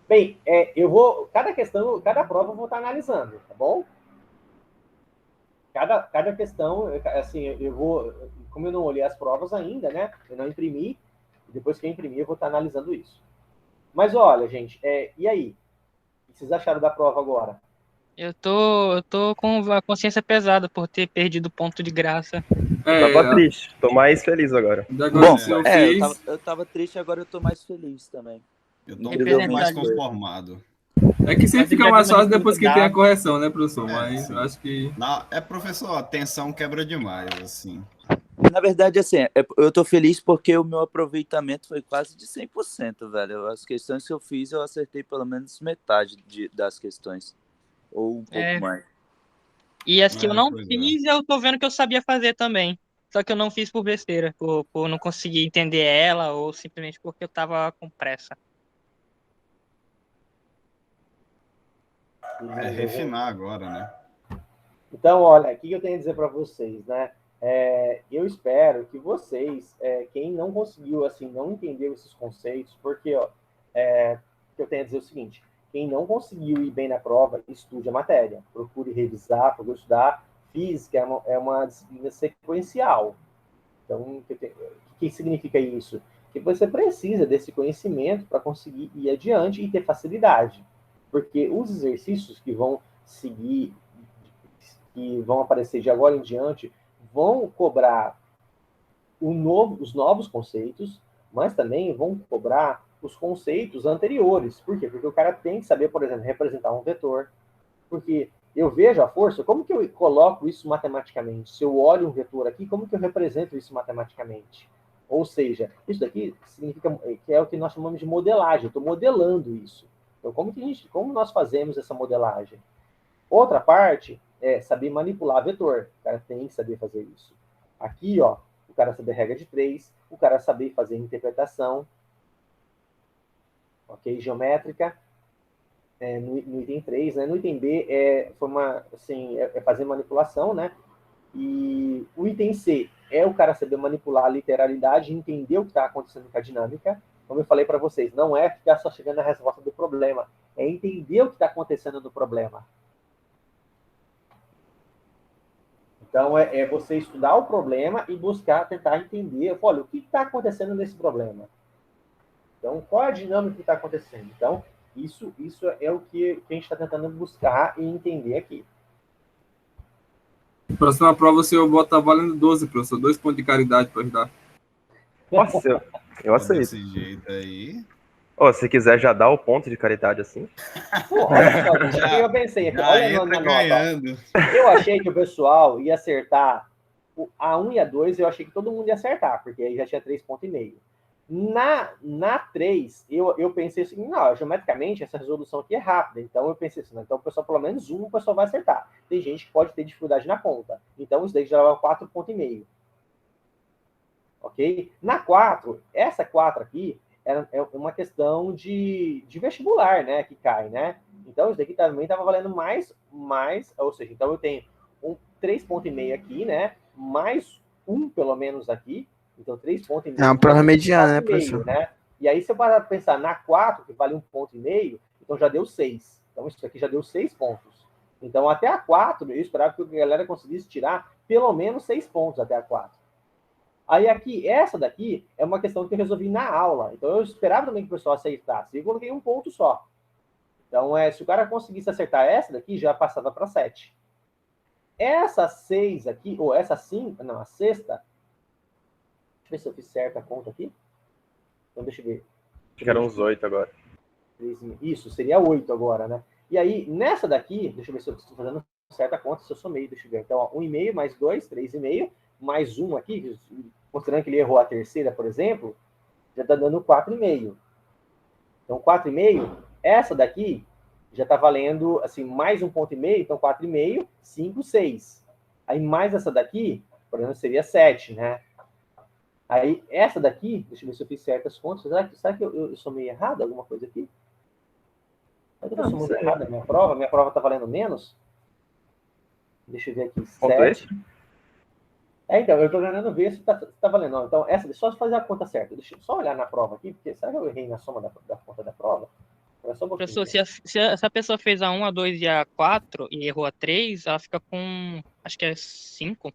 Bem, eu vou. Cada prova eu vou estar analisando, tá bom? Cada questão, assim, eu vou. Como eu não olhei as provas ainda, né? Eu não imprimi. Depois que eu imprimir, eu vou estar analisando isso. Mas olha, gente, e aí? O que vocês acharam da prova agora? Eu tô com a consciência pesada por ter perdido o ponto de graça. Eu tava triste, tô mais feliz agora. Bom, eu tava triste, agora eu tô mais feliz também. Eu tô um pouco mais conformado. É que sempre fica mais fácil depois que tem a correção, né, professor? Mas eu acho que... Não, professor, a tensão quebra demais, assim. Na verdade, assim, eu tô feliz porque o meu aproveitamento foi quase de 100%, velho. As questões que eu fiz, eu acertei pelo menos metade das questões. Ou um pouco mais. E as que eu não fiz, eu tô vendo que eu sabia fazer também. Só que eu não fiz por besteira, por não conseguir entender ela, ou simplesmente porque eu tava com pressa. Refinar agora, né? Então, olha, o que eu tenho a dizer para vocês, né? Eu espero que vocês, quem não conseguiu, assim, não entendeu esses conceitos, porque, ó, que eu tenho a dizer o seguinte, quem não conseguiu ir bem na prova, estude a matéria, procure revisar, procure estudar. Física é uma disciplina sequencial. Então, o que significa isso? Que você precisa desse conhecimento para conseguir ir adiante e ter facilidade. Porque os exercícios que vão seguir, que vão aparecer de agora em diante, vão cobrar os novos conceitos, mas também vão cobrar os conceitos anteriores. Por quê? Porque o cara tem que saber, por exemplo, representar um vetor. Porque eu vejo a força, como que eu coloco isso matematicamente? Se eu olho um vetor aqui, como que eu represento isso matematicamente? Ou seja, isso daqui significa que é o que nós chamamos de modelagem. Eu estou modelando isso. Então, como nós fazemos essa modelagem? Outra parte é saber manipular vetor. O cara tem que saber fazer isso. Aqui, ó, o cara saber regra de 3, o cara saber fazer interpretação, ok? Geométrica. No item 3, né? No item B é fazer manipulação, né? E o item C é o cara saber manipular a literalidade e entender o que está acontecendo com a dinâmica. Como eu falei para vocês, não é ficar só chegando na resposta do problema, é entender o que está acontecendo no problema. Então, é você estudar o problema e buscar, tentar entender, olha, o que está acontecendo nesse problema? Então, qual é a dinâmica que está acontecendo? Então, isso é o que a gente está tentando buscar e entender aqui. Próxima prova, o senhor bota valendo 12, professor. 2 pontos de caridade para ajudar. Nossa, eu aceito. Desse jeito aí. Se quiser já dar o ponto de caridade assim. Pô, olha só, eu pensei aqui, olha na nota. Eu achei que o pessoal ia acertar a 1 e a 2, eu achei que todo mundo ia acertar, porque aí já tinha 3,5 pontos. Na 3, eu pensei assim, não, geometricamente essa resolução aqui é rápida, então eu pensei assim, então o pessoal, pelo menos o pessoal vai acertar. Tem gente que pode ter dificuldade na conta, então isso daí já leva 4,5 pontos. Ok? Na 4, essa 4 aqui é uma questão de vestibular, né, que cai, né? Então isso daqui também estava valendo mais, ou seja, então eu tenho 3,5 pontos aqui, né, mais um pelo menos aqui. Então, 3,5 pontos. É uma prova mediana, né, professor? Né? E aí, se eu parar para pensar na 4, que vale 1,5 ponto, então já deu 6. Então, isso aqui já deu 6 pontos. Então, até a 4, eu esperava que a galera conseguisse tirar pelo menos 6 pontos até a 4. Aí, aqui, essa daqui é uma questão que eu resolvi na aula. Então, eu esperava também que o pessoal acertasse. E eu coloquei 1 ponto só. Então, se o cara conseguisse acertar essa daqui, já passava para 7. Essa 6 aqui, ou essa 5, não, a sexta. Deixa eu ver se eu fiz certa a conta aqui. Então, deixa eu ver. Acho que eram uns 8 agora. Isso, seria 8 agora, né? E aí, nessa daqui, deixa eu ver se eu estou fazendo certa conta, se eu somei, deixa eu ver. Então, 1,5 mais 2, 3,5, mais 1 aqui, considerando que ele errou a terceira, por exemplo, já está dando 4,5. Então, 4,5, essa daqui já está valendo, assim, mais 1,5 ponto, então 4,5, 5, 6. Aí, mais essa daqui, por exemplo, seria 7, né? Aí, essa daqui, deixa eu ver se eu fiz certas contas. Será que eu somei errado alguma coisa aqui? Será que eu somei errado a minha prova? Minha prova está valendo menos? Deixa eu ver aqui. 7. Então, eu estou ganhando ver se está valendo. Não, então, essa, só fazer a conta certa. Deixa eu só olhar na prova aqui, porque será que eu errei na soma da conta da prova? Professor, se essa pessoa fez a 1, a 2 e a 4 e errou a 3, ela fica com, acho que é 5.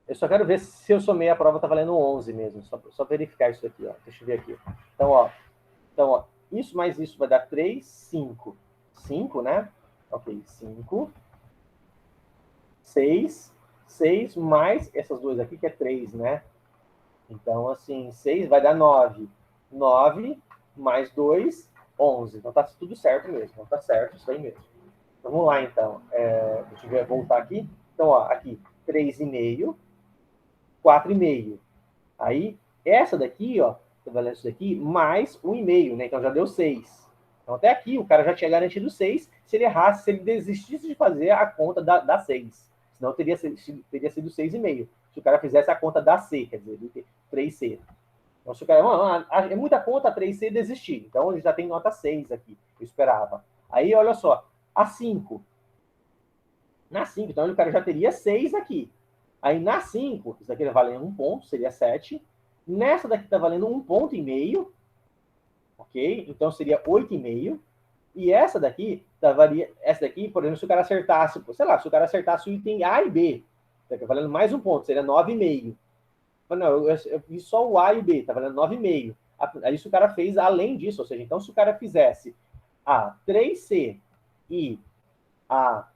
Eu só quero ver se eu somei a prova, tá valendo 11 mesmo. Só verificar isso aqui, ó. Deixa eu ver aqui. Então, ó, isso mais isso vai dar 3, 5. 5, né? Ok, 5. 6. 6 mais essas duas aqui, que é 3, né? Então, assim, 6 vai dar 9. 9 mais 2, 11. Então, tá tudo certo mesmo. Então, tá certo isso aí mesmo. Então, vamos lá, então. Deixa eu ver, voltar aqui. Então, ó, aqui, 3,5. 4,5. Aí, essa daqui, ó, tá valendo isso daqui, mais 1,5, né? Então já deu 6. Então até aqui o cara já tinha garantido 6 se ele errasse, se ele desistisse de fazer a conta da 6. Senão teria sido 6,5. Se o cara fizesse a conta da C, quer dizer, 3C. Então se o cara, é muita conta 3C desistir. Então ele já tem nota 6 aqui, eu esperava. Aí, olha só, a 5. Na 5, então o cara já teria 6 aqui. Aí na 5, isso daqui tá valendo 1 ponto, seria 7. Nessa daqui tá valendo 1,5 ponto, ok? Então seria 8,5. E essa daqui, essa daqui, por exemplo, se o cara acertasse, sei lá, se o cara acertasse o item A e B, tá valendo mais 1 ponto, seria 9,5. Mas não, eu fiz só o A e o B, tá valendo 9,5. Aí se o cara fez além disso, ou seja, então se o cara fizesse a 3C e a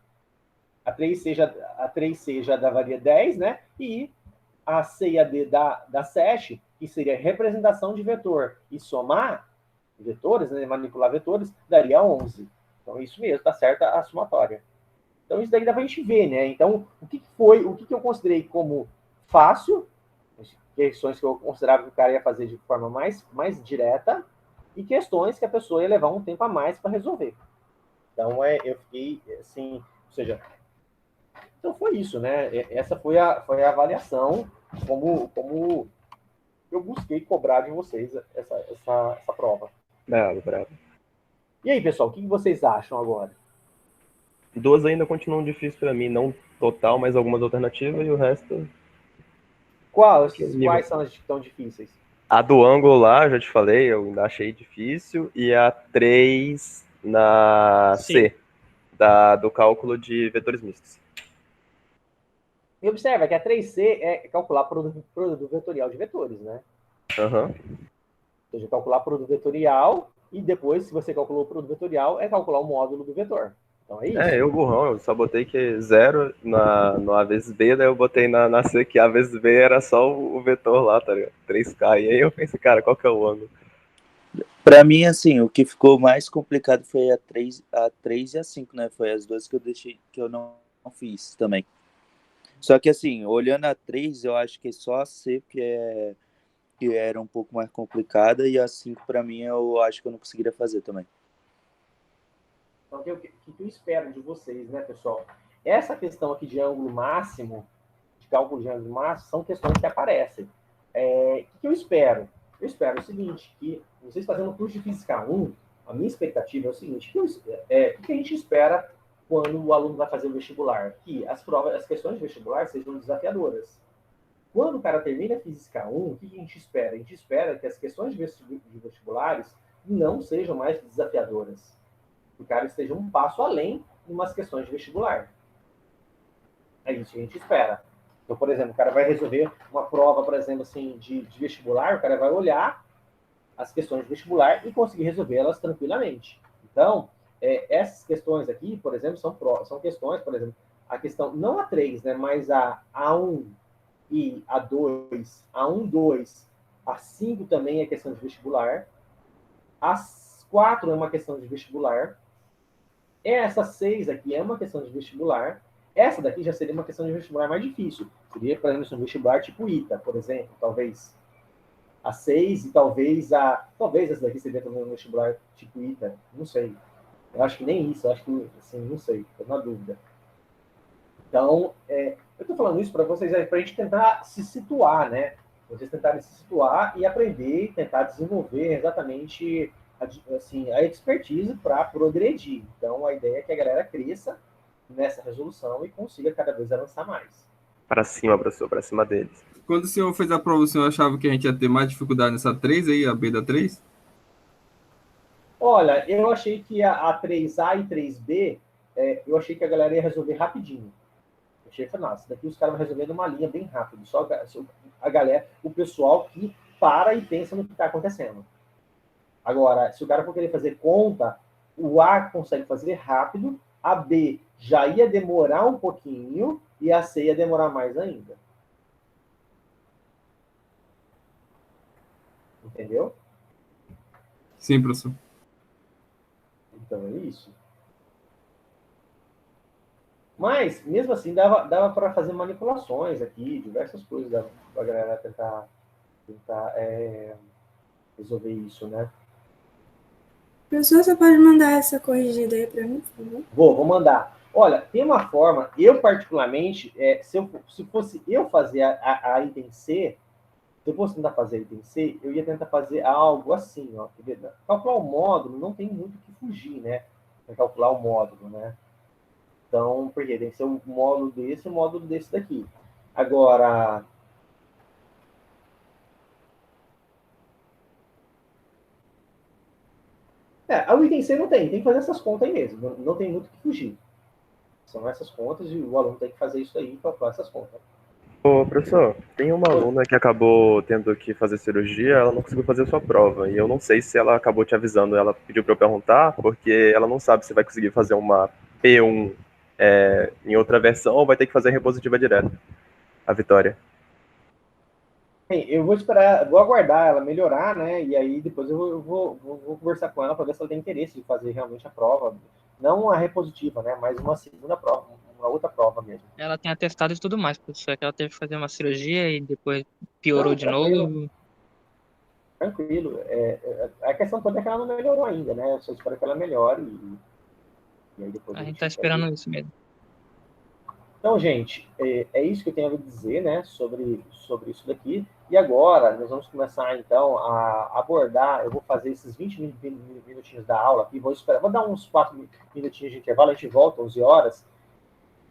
3C já daria 10, né? E a C e a D da 7, que seria representação de vetor, e somar vetores, né, manipular vetores, daria 11. Então, isso mesmo, tá certa a somatória. Então, isso daí dá pra gente ver, né? Então, o que eu considerei como fácil, questões que eu considerava que o cara ia fazer de forma mais direta, e questões que a pessoa ia levar um tempo a mais para resolver. Então, eu fiquei, assim, ou seja, então foi isso, né? Essa foi a avaliação, como eu busquei cobrar de vocês essa prova. Bravo. E aí, pessoal, o que vocês acham agora? 2 ainda continuam difíceis para mim, não total, mas algumas alternativas, e o resto... Quais são as que estão difíceis? A do ângulo lá, já te falei, eu ainda achei difícil, e a 3 na C, do cálculo de vetores mistos. E observa que a 3C é calcular produto vetorial de vetores, né? Uhum. Ou seja, calcular produto vetorial, e depois, se você calculou o produto vetorial, é calcular o módulo do vetor. Então é isso. Eu burrão, eu só botei que 0 no A vezes B, daí eu botei na C que A vezes B era só o vetor lá, tá ligado? 3K. E aí eu pensei, cara, qual que é o ângulo? Pra mim, assim, o que ficou mais complicado foi a 3 e a 5, né? Foi as duas que eu deixei, que eu não fiz também. Só que, assim, olhando a 3, eu acho que só a C que era um pouco mais complicada, e a 5, pra mim, eu acho que eu não conseguiria fazer também. Então, o que eu espero de vocês, né, pessoal? Essa questão aqui de ângulo máximo, de cálculo de ângulo máximo, são questões que aparecem. O que eu espero? Eu espero o seguinte, que vocês fazendo o curso de Física 1, a minha expectativa é o seguinte, o que a gente espera quando o aluno vai fazer o vestibular? Que as questões de vestibular sejam desafiadoras. Quando o cara termina a Física 1, o que a gente espera? A gente espera que as questões de vestibulares não sejam mais desafiadoras. Que o cara esteja um passo além em umas questões de vestibular. É isso que a gente espera. Então, por exemplo, o cara vai resolver uma prova, por exemplo, assim, de vestibular, o cara vai olhar as questões de vestibular e conseguir resolvê-las tranquilamente. Então, essas questões aqui, por exemplo, são questões, por exemplo, a questão, não a 3, né, mas a A1 e a 2, A1, 2, a 5 também é questão de vestibular, a 4 é uma questão de vestibular, essa 6 aqui é uma questão de vestibular, essa daqui já seria uma questão de vestibular mais difícil. Seria, por exemplo, um vestibular tipo ITA, por exemplo, talvez. A 6 e talvez essa daqui seria também um vestibular tipo ITA, não sei. Eu acho que nem isso, eu acho que, assim, não sei, estou na dúvida. Então, eu estou falando isso para vocês, para a gente tentar se situar, né? Vocês tentarem se situar e aprender e tentar desenvolver exatamente a expertise para progredir. Então, a ideia é que a galera cresça nessa resolução e consiga cada vez avançar mais. Para cima, professor, para cima deles. Quando o senhor fez a prova, o senhor achava que a gente ia ter mais dificuldade nessa 3 aí, a B da 3? Olha, eu achei que a 3A e 3B, eu achei que a galera ia resolver rapidinho. Eu achei que, nossa, daqui os caras vão resolver numa linha bem rápido. Só a galera, o pessoal que para e pensa no que está acontecendo. Agora, se o cara for querer fazer conta, o A consegue fazer rápido, a B já ia demorar um pouquinho e a C ia demorar mais ainda. Entendeu? Sim, professor. Então é isso. Mas, mesmo assim, dava para fazer manipulações aqui, diversas coisas, dava para a galera tentar resolver isso, né? Professor, você pode mandar essa corrigida aí para mim, por favor? Vou mandar. Olha, tem uma forma, eu particularmente, se fosse eu fazer a item C, se eu fosse tentar fazer a item C, eu ia tentar fazer algo assim, ó. Calcular o módulo não tem muito o que fugir, né? Calcular o módulo, né? Então, porque tem que ser um módulo desse e um módulo desse daqui. Agora, o item C não tem que fazer essas contas aí mesmo, não tem muito o que fugir. São essas contas e o aluno tem que fazer isso aí, calcular essas contas. Ô, professor, tem uma aluna que acabou tendo que fazer cirurgia, ela não conseguiu fazer a sua prova, e eu não sei se ela acabou te avisando, ela pediu para eu perguntar, porque ela não sabe se vai conseguir fazer uma P1 em outra versão ou vai ter que fazer a repositiva direto, a Vitória. Bem, eu vou esperar, vou aguardar ela melhorar, né, e aí depois eu vou conversar com ela para ver se ela tem interesse de fazer realmente a prova, não a repositiva, né, mas uma segunda prova, uma outra prova mesmo. Ela tem atestado e tudo mais, professor, que ela teve que fazer uma cirurgia e depois piorou de novo. Tranquilo. A questão toda é que ela não melhorou ainda, né? Eu só espero que ela melhore e aí depois a gente tá esperando isso mesmo. Então, gente, é isso que eu tenho a dizer, né, sobre isso daqui. E agora, nós vamos começar, então, a abordar, eu vou fazer esses 20 minutinhos da aula aqui, vou dar uns 4 minutinhos de intervalo, a gente volta 11 horas,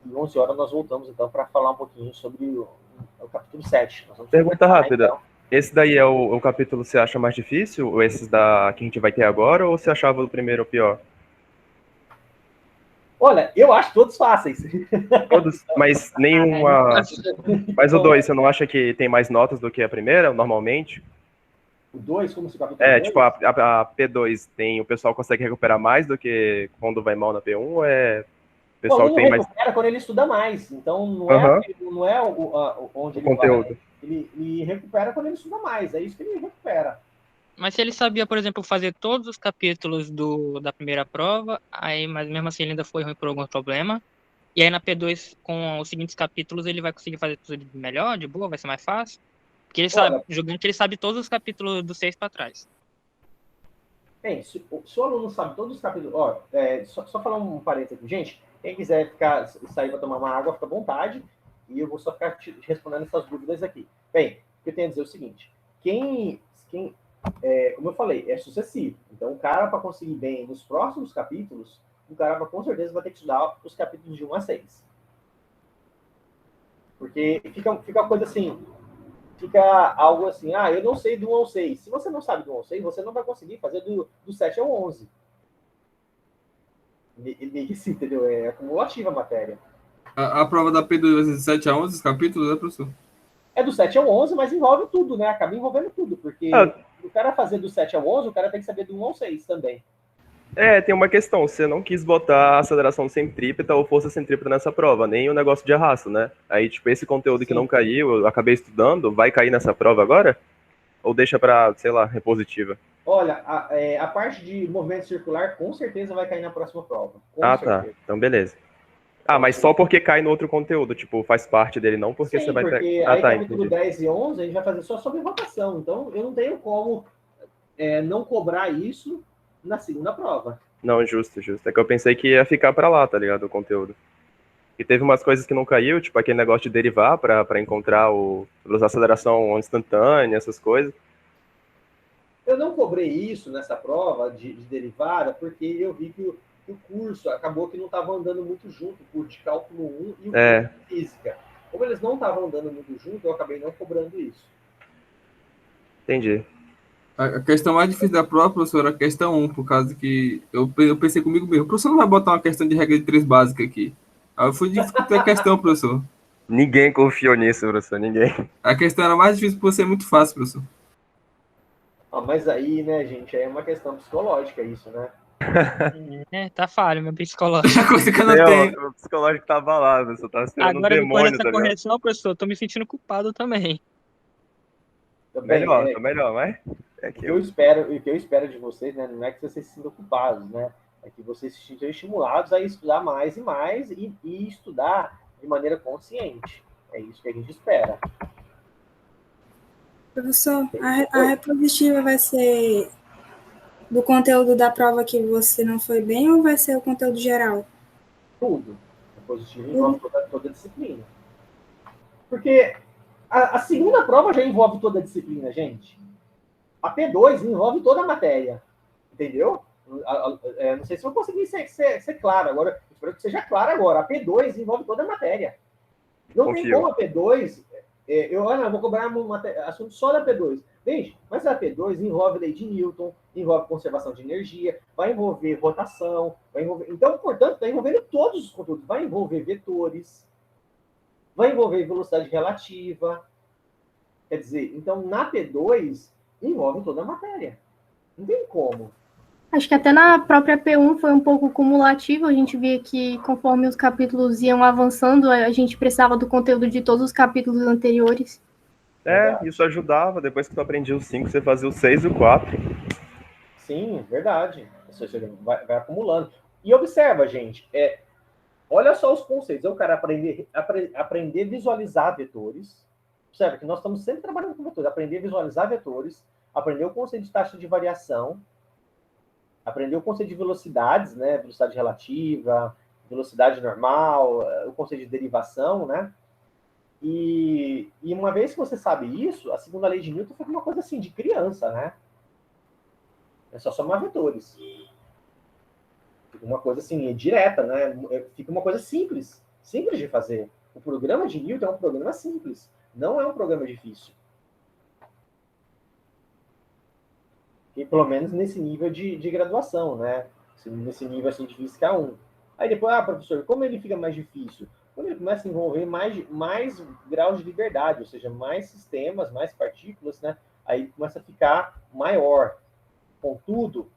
e 11 horas nós voltamos, então, para falar um pouquinho sobre o capítulo 7. Pergunta rápida. Então. Esse daí é o capítulo que você acha mais difícil, ou esses que a gente vai ter agora, ou você achava o primeiro o pior? Olha, eu acho todos fáceis. Todos, mas nenhuma... Mas o 2, você não acha que tem mais notas do que a primeira, normalmente? O 2, como se o capítulo 2? Tipo, a P2 o pessoal consegue recuperar mais do que quando vai mal na P1, ou o pessoal tem mais... recupera quando ele estuda mais, então não é onde o conteúdo. Ele recupera quando ele estuda mais, é isso que ele recupera. Mas se ele sabia, por exemplo, fazer todos os capítulos da primeira prova, mas mesmo assim ele ainda foi ruim por algum problema, e aí na P2, com os seguintes capítulos, ele vai conseguir fazer tudo melhor, de boa, vai ser mais fácil? Porque ele sabe, jogando que ele sabe todos os capítulos do 6 para trás. Bem, se o aluno sabe todos os capítulos... só falar um parênteses aqui. Gente, quem quiser sair para tomar uma água, fica à vontade, e eu vou só ficar te respondendo essas dúvidas aqui. Bem, o que eu tenho a dizer é o seguinte, como eu falei, é sucessivo. Então, o cara, para conseguir bem nos próximos capítulos, o cara, com certeza, vai ter que estudar os capítulos de 1 a 6. Porque fica uma coisa assim, fica algo assim, eu não sei do 1 ao 6. Se você não sabe do 1 ao 6, você não vai conseguir fazer do 7 ao 11. Isso, entendeu? É acumulativa a matéria. A prova da P2 vai ser de 7 a 11 os capítulos, né, professor? É do 7 ao 11, mas envolve tudo, né? Acaba envolvendo tudo, porque o cara fazer do 7 ao 11, o cara tem que saber do 1 ao 6 também. Tem uma questão, você não quis botar aceleração centrípeta ou força centrípeta nessa prova, nem o negócio de arrasto, né? Aí, tipo, esse conteúdo que não caiu, eu acabei estudando, vai cair nessa prova agora? Ou deixa pra, sei lá, repositiva? Olha, a parte de movimento circular com certeza vai cair na próxima prova. Tá. Então beleza. Mas só porque cai no outro conteúdo, tipo, faz parte dele, não porque você vai... Porque aí capítulo 10 e 11 a gente vai fazer só sobre rotação, então eu não tenho como não cobrar isso na segunda prova. Não, justo. É que eu pensei que ia ficar pra lá, tá ligado, o conteúdo. E teve umas coisas que não caiu, tipo aquele negócio de derivar pra encontrar a aceleração instantânea, essas coisas. Eu não cobrei isso nessa prova de derivada, porque eu vi que o curso acabou que não estava andando muito junto, o curso de cálculo 1 e o curso de física. Como eles não estavam andando muito junto, eu acabei não cobrando isso. Entendi. A questão mais difícil da prova, professor, era a questão 1, por causa que eu pensei comigo mesmo, o professor não vai botar uma questão de regra de 3 básica aqui. Aí eu fui discutir a questão, professor. Ninguém confiou nisso, professor, ninguém. A questão era mais difícil por ser muito fácil, professor. Mas aí, né, gente, é uma questão psicológica isso, né? Tá falho, meu psicológico. A coisa que eu não tenho. O psicológico tava lá, você tá esperando agora, um demônio, depois dessa correção, professor, eu tô me sentindo culpado também. Melhor, mas... O que eu espero de vocês, né, não é que vocês se sintam culpados, né? É que vocês se sintam estimulados a estudar mais e mais e estudar de maneira consciente. É isso que a gente espera. Professor, a repositiva vai ser do conteúdo da prova que você não foi bem ou vai ser o conteúdo geral? Tudo. A repositiva envolve toda a disciplina. Porque a segunda prova já envolve toda a disciplina, gente. A P2 envolve toda a matéria. Entendeu? Não sei se eu consegui ser claro. Agora, espero quero que seja claro agora, a P2 envolve toda a matéria. Não tem como a P2, eu vou cobrar um assunto só da P2. Veja, mas a P2 envolve lei de Newton, envolve conservação de energia, vai envolver rotação, vai envolver... Então, portanto, está envolvendo todos os conteúdos. Vai envolver vetores, vai envolver velocidade relativa. Quer dizer, então, na P2, envolve toda a matéria. Não tem como. Acho que até na própria P1 foi um pouco cumulativo, a gente via que conforme os capítulos iam avançando, a gente precisava do conteúdo de todos os capítulos anteriores. Isso ajudava, depois que tu aprendia o 5, você fazia o 6 e o 4. Sim, verdade. Vai acumulando. E observa, gente, olha só os conceitos. Eu quero aprender a visualizar vetores. Observa que nós estamos sempre trabalhando com vetores. Aprender a visualizar vetores, aprender o conceito de taxa de variação, aprender o conceito de velocidades, né? Velocidade relativa, velocidade normal, o conceito de derivação, né? E uma vez que você sabe isso, a segunda lei de Newton foi uma coisa assim, de criança, né? É só somar vetores. Fica uma coisa assim, direta, né? Fica uma coisa simples de fazer. O programa de Newton é um programa simples, não é um programa difícil. E pelo menos nesse nível de graduação, né? Nesse nível assim, de física 1. Aí depois, professor, como ele fica mais difícil? Quando ele começa a envolver mais graus de liberdade, ou seja, mais sistemas, mais partículas, né? Aí começa a ficar maior. Contudo,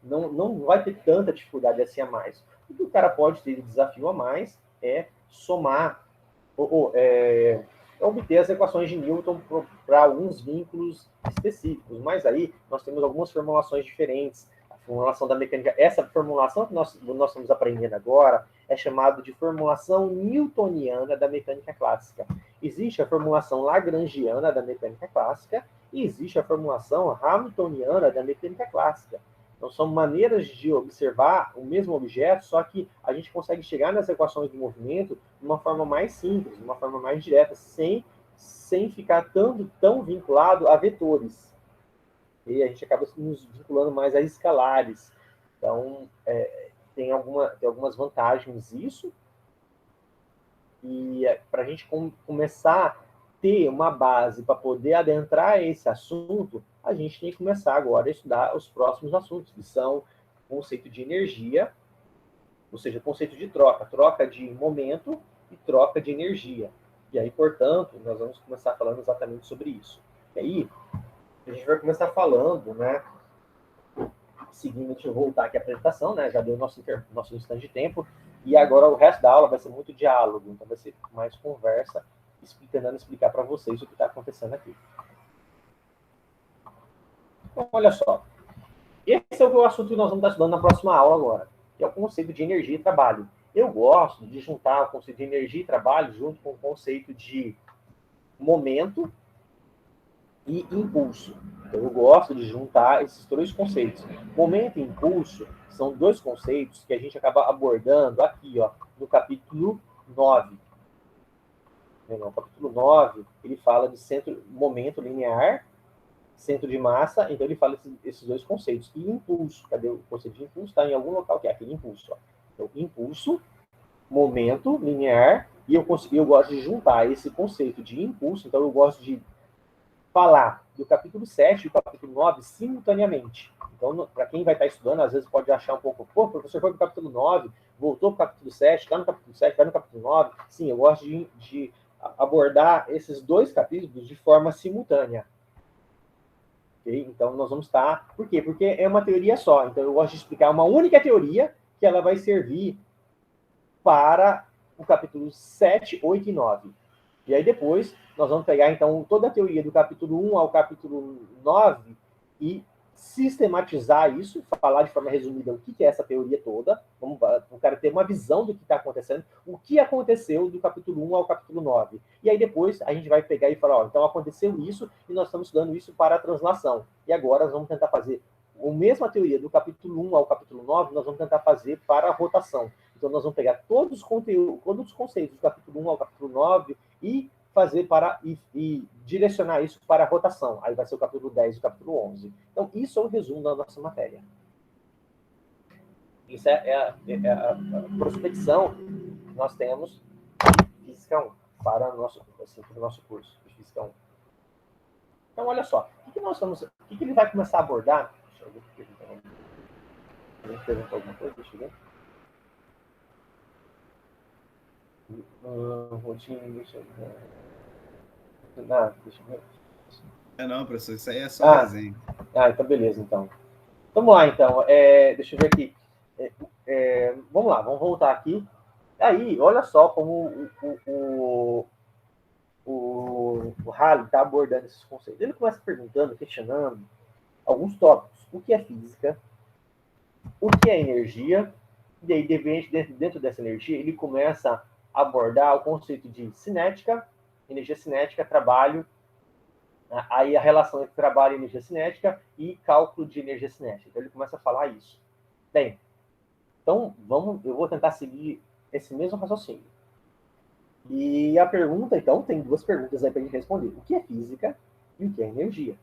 não vai ter tanta dificuldade assim a mais. O que o cara pode ter de desafio a mais é somar, obter as equações de Newton para alguns vínculos específicos. Mas aí nós temos algumas formulações diferentes. Formulação da mecânica. Essa formulação que nós estamos aprendendo agora é chamada de formulação newtoniana da mecânica clássica. Existe a formulação lagrangiana da mecânica clássica e existe a formulação hamiltoniana da mecânica clássica. Então, são maneiras de observar o mesmo objeto, só que a gente consegue chegar nas equações do movimento de uma forma mais simples, de uma forma mais direta, sem ficar tão vinculado a vetores. E a gente acaba nos vinculando mais a escalares. Então, tem algumas vantagens isso. E para a gente começar a ter uma base para poder adentrar esse assunto, a gente tem que começar agora a estudar os próximos assuntos, que são o conceito de energia, ou seja, o conceito de troca de momento e troca de energia. E aí, portanto, nós vamos começar falando exatamente sobre isso. E aí, a gente vai começar falando, né? Seguindo, deixa eu voltar aqui a apresentação, né? Já deu nosso instante de tempo. E agora o resto da aula vai ser muito diálogo, então vai ser mais conversa, tentando explicar para vocês o que está acontecendo aqui. Então, olha só. Esse é o assunto que nós vamos estar estudando na próxima aula agora, que é o conceito de energia e trabalho. Eu gosto de juntar o conceito de energia e trabalho junto com o conceito de momento e impulso. Então, eu gosto de juntar esses dois conceitos. Momento e impulso são dois conceitos que a gente acaba abordando aqui, ó, no capítulo 9. No capítulo 9, ele fala de momento linear, centro de massa, então ele fala esses dois conceitos. E impulso, cadê o conceito de impulso? Está em algum local que é aqui, impulso. Ó. Então, impulso, momento linear, e eu gosto de juntar esse conceito de impulso, então eu gosto de falar do capítulo 7 e do capítulo 9 simultaneamente. Então, para quem vai estar estudando, às vezes pode achar um pouco, pô, o professor foi para o capítulo 9, voltou para o capítulo 7, está no capítulo 7, vai no capítulo 9. Sim, eu gosto de abordar esses dois capítulos de forma simultânea. Okay? Então, nós vamos estar... Por quê? Porque é uma teoria só. Então, eu gosto de explicar uma única teoria que ela vai servir para o capítulo 7, 8 e 9. E aí depois nós vamos pegar, então, toda a teoria do capítulo 1 ao capítulo 9 e sistematizar isso, falar de forma resumida o que é essa teoria toda, o cara ter uma visão do que está acontecendo, o que aconteceu do capítulo 1 ao capítulo 9. E aí depois a gente vai pegar e falar, ó, então aconteceu isso e nós estamos estudando isso para a translação. E agora nós vamos tentar fazer a mesma teoria do capítulo 1 ao capítulo 9, nós vamos tentar fazer para a rotação. Então nós vamos pegar todos os conteúdos, todos os conceitos do capítulo 1 ao capítulo 9 e fazer e direcionar isso para a rotação. Aí vai ser o capítulo 10 e o capítulo 11. Então, isso é o resumo da nossa matéria. Isso é a prospecção que nós temos de Física 1 para o nosso curso de Física 1. Então, olha só, o que ele vai começar a abordar? Deixa eu ver o que ele tem. Ele perguntou alguma coisa? Deixa eu ver. Rotina, deixa eu ver. Deixa eu ver. Não, professor, isso aí é só resenha. Então beleza, então. Vamos lá, então. Deixa eu ver aqui. Vamos lá, vamos voltar aqui. Aí, olha só como o Halley está abordando esses conceitos. Ele começa perguntando, questionando alguns tópicos. O que é física? O que é energia? E aí, dentro dessa energia, ele começa a abordar o conceito de cinética, energia cinética, trabalho, aí a relação entre trabalho e energia cinética e cálculo de energia cinética. Então, ele começa a falar isso. Bem, então, eu vou tentar seguir esse mesmo raciocínio. E a pergunta, então, tem duas perguntas aí para a gente responder. O que é física e o que é energia?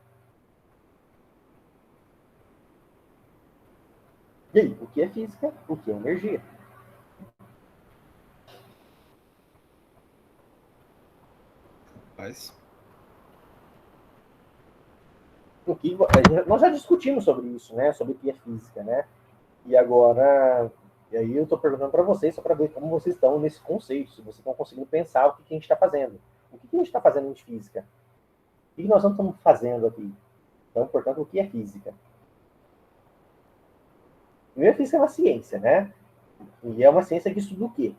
E aí, o que é física, o que é energia? Nós já discutimos sobre isso, né? Sobre o que é física, né? E aí eu estou perguntando para vocês, só para ver como vocês estão nesse conceito, se vocês estão conseguindo pensar o que a gente está fazendo. O que a gente está fazendo de física? O que nós estamos fazendo aqui? Então, portanto, o que é física? Primeiro, física é uma ciência, né? E é uma ciência que estuda o quê?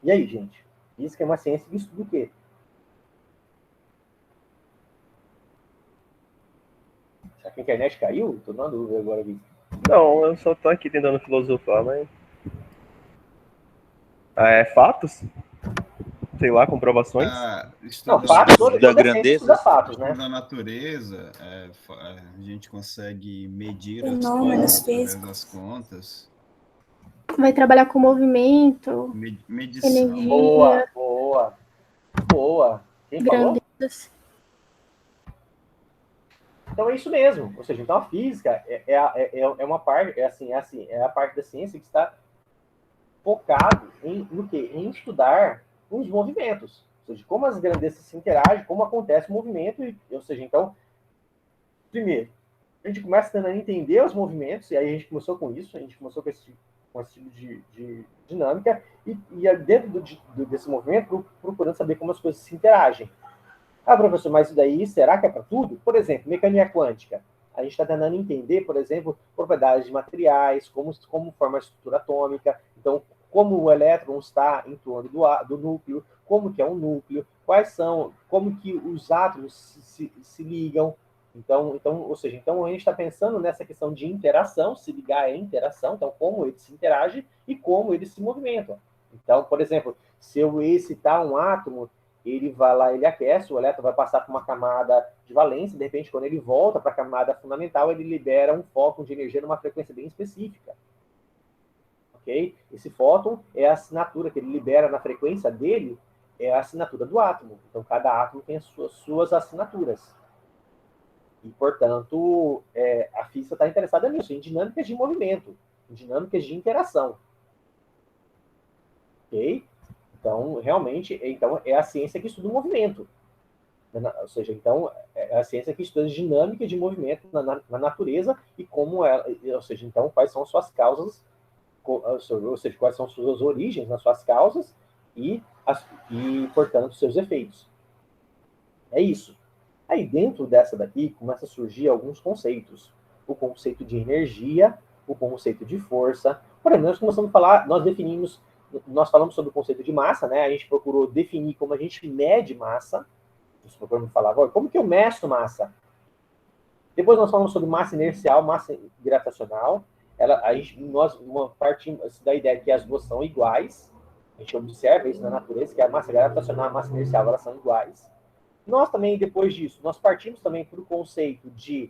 E aí, gente? Física é uma ciência que estuda o quê? Será que a internet caiu? Estou na dúvida agora aqui. Não, eu só tô aqui tentando filosofar, mas... fatos? Sei lá, comprovações? Fatos da grandeza. Fatos, né? Da natureza, a gente consegue medir Fenômenos através das contas. Vai trabalhar com movimento, medição. energia. Boa. Quem falou? Grandezas. Então é isso mesmo. Ou seja, então a física é uma parte, é a parte da ciência que está focado no quê? Em estudar os movimentos. Ou seja, como as grandezas se interagem, como acontece o movimento. Ou seja, então, primeiro, a gente começa tentando entender os movimentos, e aí a gente começou com isso, a gente começou com esse tipo de dinâmica, e dentro desse movimento, procurando saber como as coisas se interagem. Professor, mas isso daí, será que é para tudo? Por exemplo, mecânica quântica. A gente está tentando entender, por exemplo, propriedades de materiais, como forma a estrutura atômica, então, como o elétron está em torno do núcleo, como que é um núcleo, como que os átomos se ligam. Então, ou seja, a gente está pensando nessa questão de interação, se ligar é interação, então como eles se interagem e como eles se movimentam. Então, por exemplo, se eu excitar um átomo, ele vai lá, ele aquece, o elétron vai passar por uma camada de valência, de repente, quando ele volta para a camada fundamental, ele libera um fóton de energia numa frequência bem específica. Ok? Esse fóton é a assinatura que ele libera na frequência dele, é a assinatura do átomo. Então, cada átomo tem as suas assinaturas. E, portanto, a física está interessada nisso, em dinâmicas de movimento, em dinâmicas de interação. Ok? Então, realmente, é a ciência que estuda o movimento. Ou seja, então, é a ciência que estuda a dinâmica de movimento na natureza e como ela... Ou seja, então, quais são suas causas, ou seja, quais são suas origens nas suas causas e portanto, seus efeitos. É isso. Aí, dentro dessa daqui, começa a surgir alguns conceitos. O conceito de energia, o conceito de força. Por exemplo, nós começamos a falar, nós falamos sobre o conceito de massa, né? A gente procurou definir como a gente mede massa. Nós procuramos falar, como que eu meço massa? Depois nós falamos sobre massa inercial, massa gravitacional. Nós partimos da ideia que as duas são iguais. A gente observa isso na natureza, que a massa gravitacional e a massa inercial elas são iguais. Nós também, depois disso, nós partimos também para o conceito de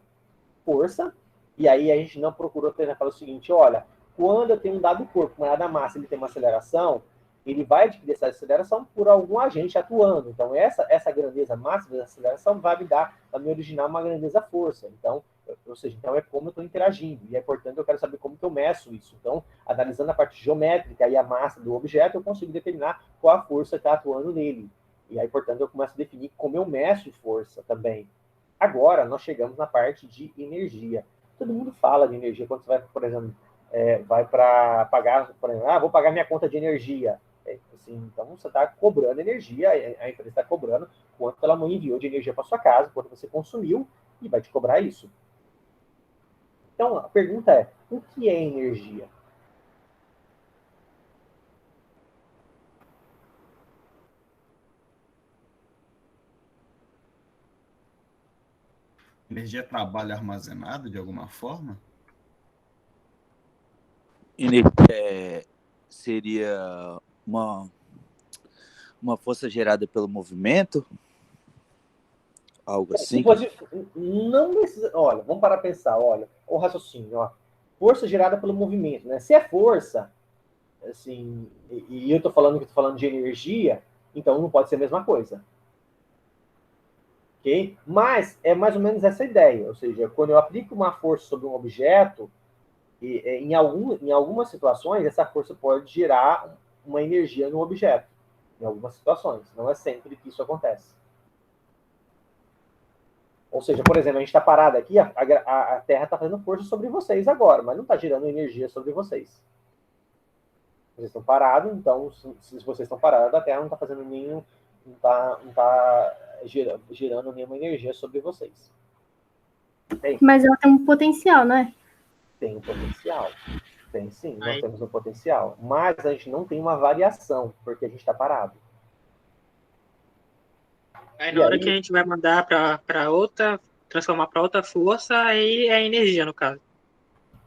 força. E aí a gente não procurou, por exemplo, o seguinte, olha, quando eu tenho um dado corpo, uma dada massa, ele tem uma aceleração, ele vai adquirir essa aceleração por algum agente atuando. Então, essa grandeza máxima da aceleração vai me originar uma grandeza força. Então, ou seja, então é como eu estou interagindo. E é, portanto, eu quero saber como que eu meço isso. Então, analisando a parte geométrica e a massa do objeto, eu consigo determinar qual a força que está atuando nele. E aí, portanto, eu começo a definir como eu meço força também. Agora, nós chegamos na parte de energia. Todo mundo fala de energia quando você vai, por exemplo, vai para pagar, por exemplo, vou pagar minha conta de energia. Assim, então, você está cobrando energia, a empresa está cobrando quanto ela não enviou de energia para sua casa, quanto você consumiu, e vai te cobrar isso. Então, a pergunta é, o que é energia? Energia é trabalho armazenado de alguma forma? Seria uma força gerada pelo movimento? Algo assim? Não precisa. Olha, vamos parar para pensar. Olha, o raciocínio. Ó, força gerada pelo movimento. Né? Se é força, assim, e eu estou falando de energia, então não pode ser a mesma coisa. Okay? Mas é mais ou menos essa ideia. Ou seja, quando eu aplico uma força sobre um objeto, em algumas situações, essa força pode gerar uma energia no objeto. Em algumas situações. Não é sempre que isso acontece. Ou seja, por exemplo, a gente está parado aqui, a Terra está fazendo força sobre vocês agora, mas não está gerando energia sobre vocês. Vocês estão parados, então, se vocês estão parados, a Terra não está fazendo nenhum. Não está gerando nenhuma energia sobre vocês. Tem? Mas ela tem um potencial, né? Tem um potencial. Tem sim, nós temos um potencial. Mas a gente não tem uma variação, porque a gente está parado. Aí na hora que a gente vai mandar para outra, transformar para outra força, aí é energia, no caso.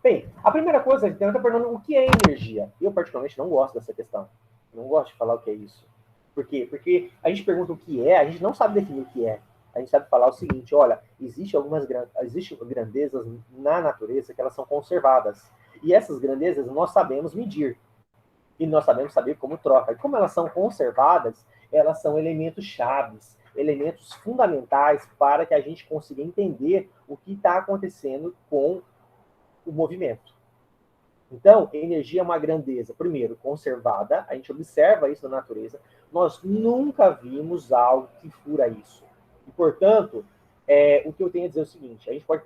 Bem, a primeira coisa, a gente está perguntando o que é energia. Eu, particularmente, não gosto dessa questão. Não gosto de falar o que é isso. Por quê? Porque a gente pergunta o que é, a gente não sabe definir o que é. A gente sabe falar o seguinte, olha, existem grandezas na natureza que elas são conservadas. E essas grandezas nós sabemos medir. E nós sabemos saber como troca. E como elas são conservadas, elas são elementos chaves, elementos fundamentais para que a gente consiga entender o que está acontecendo com o movimento. Então, energia é uma grandeza, primeiro, conservada, a gente observa isso na natureza, nós nunca vimos algo que fura isso. E, portanto, o que eu tenho a dizer é o seguinte, a gente pode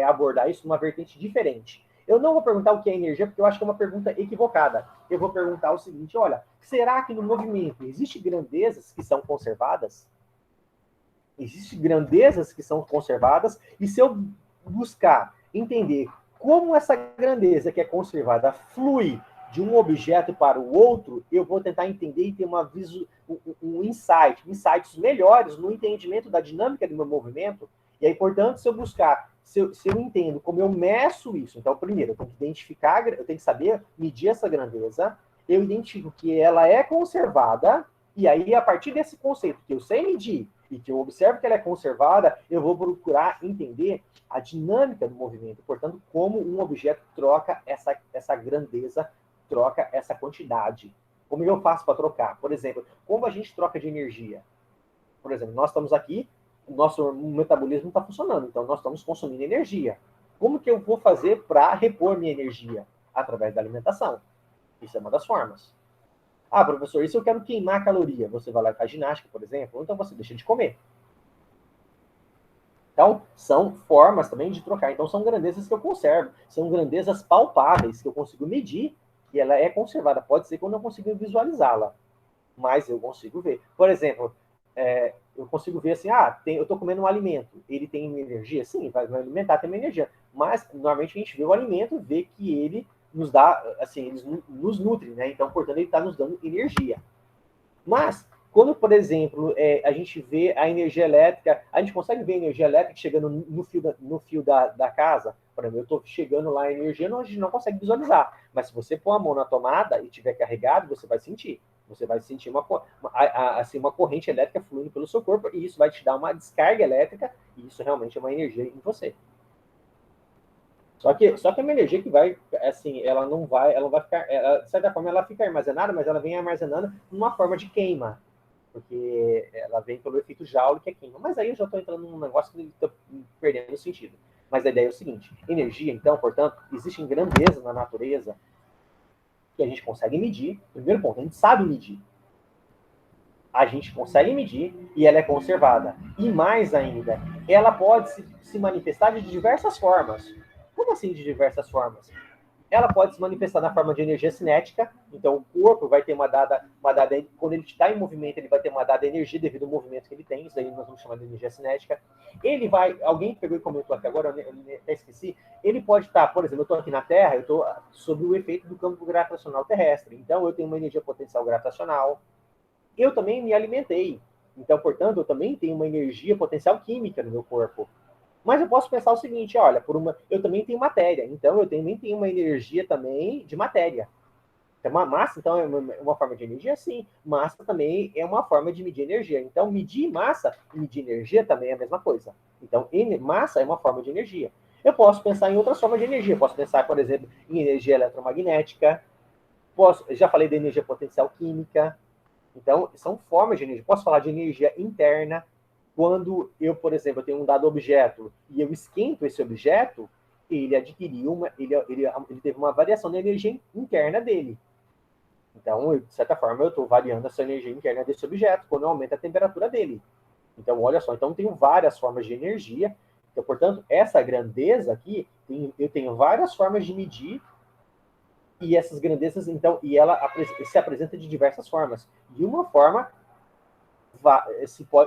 abordar isso numa vertente diferente. Eu não vou perguntar o que é energia, porque eu acho que é uma pergunta equivocada. Eu vou perguntar o seguinte, olha, será que no movimento existem grandezas que são conservadas? Existem grandezas que são conservadas, e se eu buscar entender como essa grandeza que é conservada flui de um objeto para o outro, eu vou tentar entender e ter insights melhores no entendimento da dinâmica do meu movimento. E aí, portanto, se eu entendo como eu meço isso, então, primeiro, eu tenho que identificar, eu tenho que saber medir essa grandeza, eu identifico que ela é conservada, e aí, a partir desse conceito que eu sei medir e que eu observo que ela é conservada, eu vou procurar entender a dinâmica do movimento, portanto, como um objeto troca essa grandeza, troca essa quantidade. Como eu faço para trocar? Por exemplo, como a gente troca de energia? Por exemplo, nós estamos aqui, o nosso metabolismo está funcionando, então nós estamos consumindo energia. Como que eu vou fazer para repor minha energia? Através da alimentação. Isso é uma das formas. Ah, professor, e se eu quero queimar caloria? Você vai lá e faz ginástica, por exemplo, ou então você deixa de comer. Então, são formas também de trocar. Então, são grandezas que eu conservo. São grandezas palpáveis que eu consigo medir e ela é conservada. Pode ser que eu não consiga visualizá-la, mas eu consigo ver. Por exemplo, eu consigo ver assim, eu estou comendo um alimento. Ele tem energia? Sim, vai me alimentar, tem uma energia. Mas, normalmente, a gente vê o alimento, vê que ele nos dá, assim, ele nos nutre, né? Então, portanto, ele está nos dando energia. Mas, quando, por exemplo, a gente vê a energia elétrica, a gente consegue ver a energia elétrica chegando no fio da casa. Por exemplo, eu estou chegando lá a energia, a gente não consegue visualizar. Mas se você pôr a mão na tomada e tiver carregado, você vai sentir. Você vai sentir uma corrente elétrica fluindo pelo seu corpo, e isso vai te dar uma descarga elétrica, e isso realmente é uma energia em você. Só que é uma energia que vai, assim, ela não vai ficar, de certa forma, ela fica armazenada, mas ela vem armazenando numa forma de queima, porque ela vem pelo efeito Joule, que é queima. Mas aí eu já estou entrando num negócio que estou perdendo o sentido. Mas a ideia é o seguinte: energia, então, portanto, existem grandezas na natureza que a gente consegue medir. Primeiro ponto, a gente sabe medir. A gente consegue medir e ela é conservada. E mais ainda, ela pode se manifestar de diversas formas. Como assim de diversas formas? Ela pode se manifestar na forma de energia cinética. Então, o corpo vai ter uma dada quando ele está em movimento, ele vai ter uma dada energia devido ao movimento que ele tem. Isso aí nós vamos chamar de energia cinética. Alguém pegou e comentou aqui agora, eu até esqueci. Ele pode estar, por exemplo, eu estou aqui na Terra, eu estou sob o efeito do campo gravitacional terrestre. Então, eu tenho uma energia potencial gravitacional. Eu também me alimentei. Então, portanto, eu também tenho uma energia potencial química no meu corpo. Mas eu posso pensar o seguinte, olha, eu também tenho matéria, então eu também tenho uma energia também de matéria. Então, uma massa, então, é uma forma de energia? Sim. Massa também é uma forma de medir energia. Então, medir massa e medir energia também é a mesma coisa. Então, massa é uma forma de energia. Eu posso pensar em outras formas de energia. Eu posso pensar, por exemplo, em energia eletromagnética. Já falei da energia potencial química. Então, são formas de energia. Posso falar de energia interna. Quando eu, por exemplo, tenho um dado objeto e eu esquento esse objeto, ele adquiriu ele teve uma variação da energia interna dele. Então, de certa forma, eu estou variando essa energia interna desse objeto quando eu aumento a temperatura dele. Então, olha só, então tenho várias formas de energia. Então, portanto, essa grandeza aqui, eu tenho várias formas de medir, e essas grandezas, então, e ela se apresenta de diversas formas. De uma forma,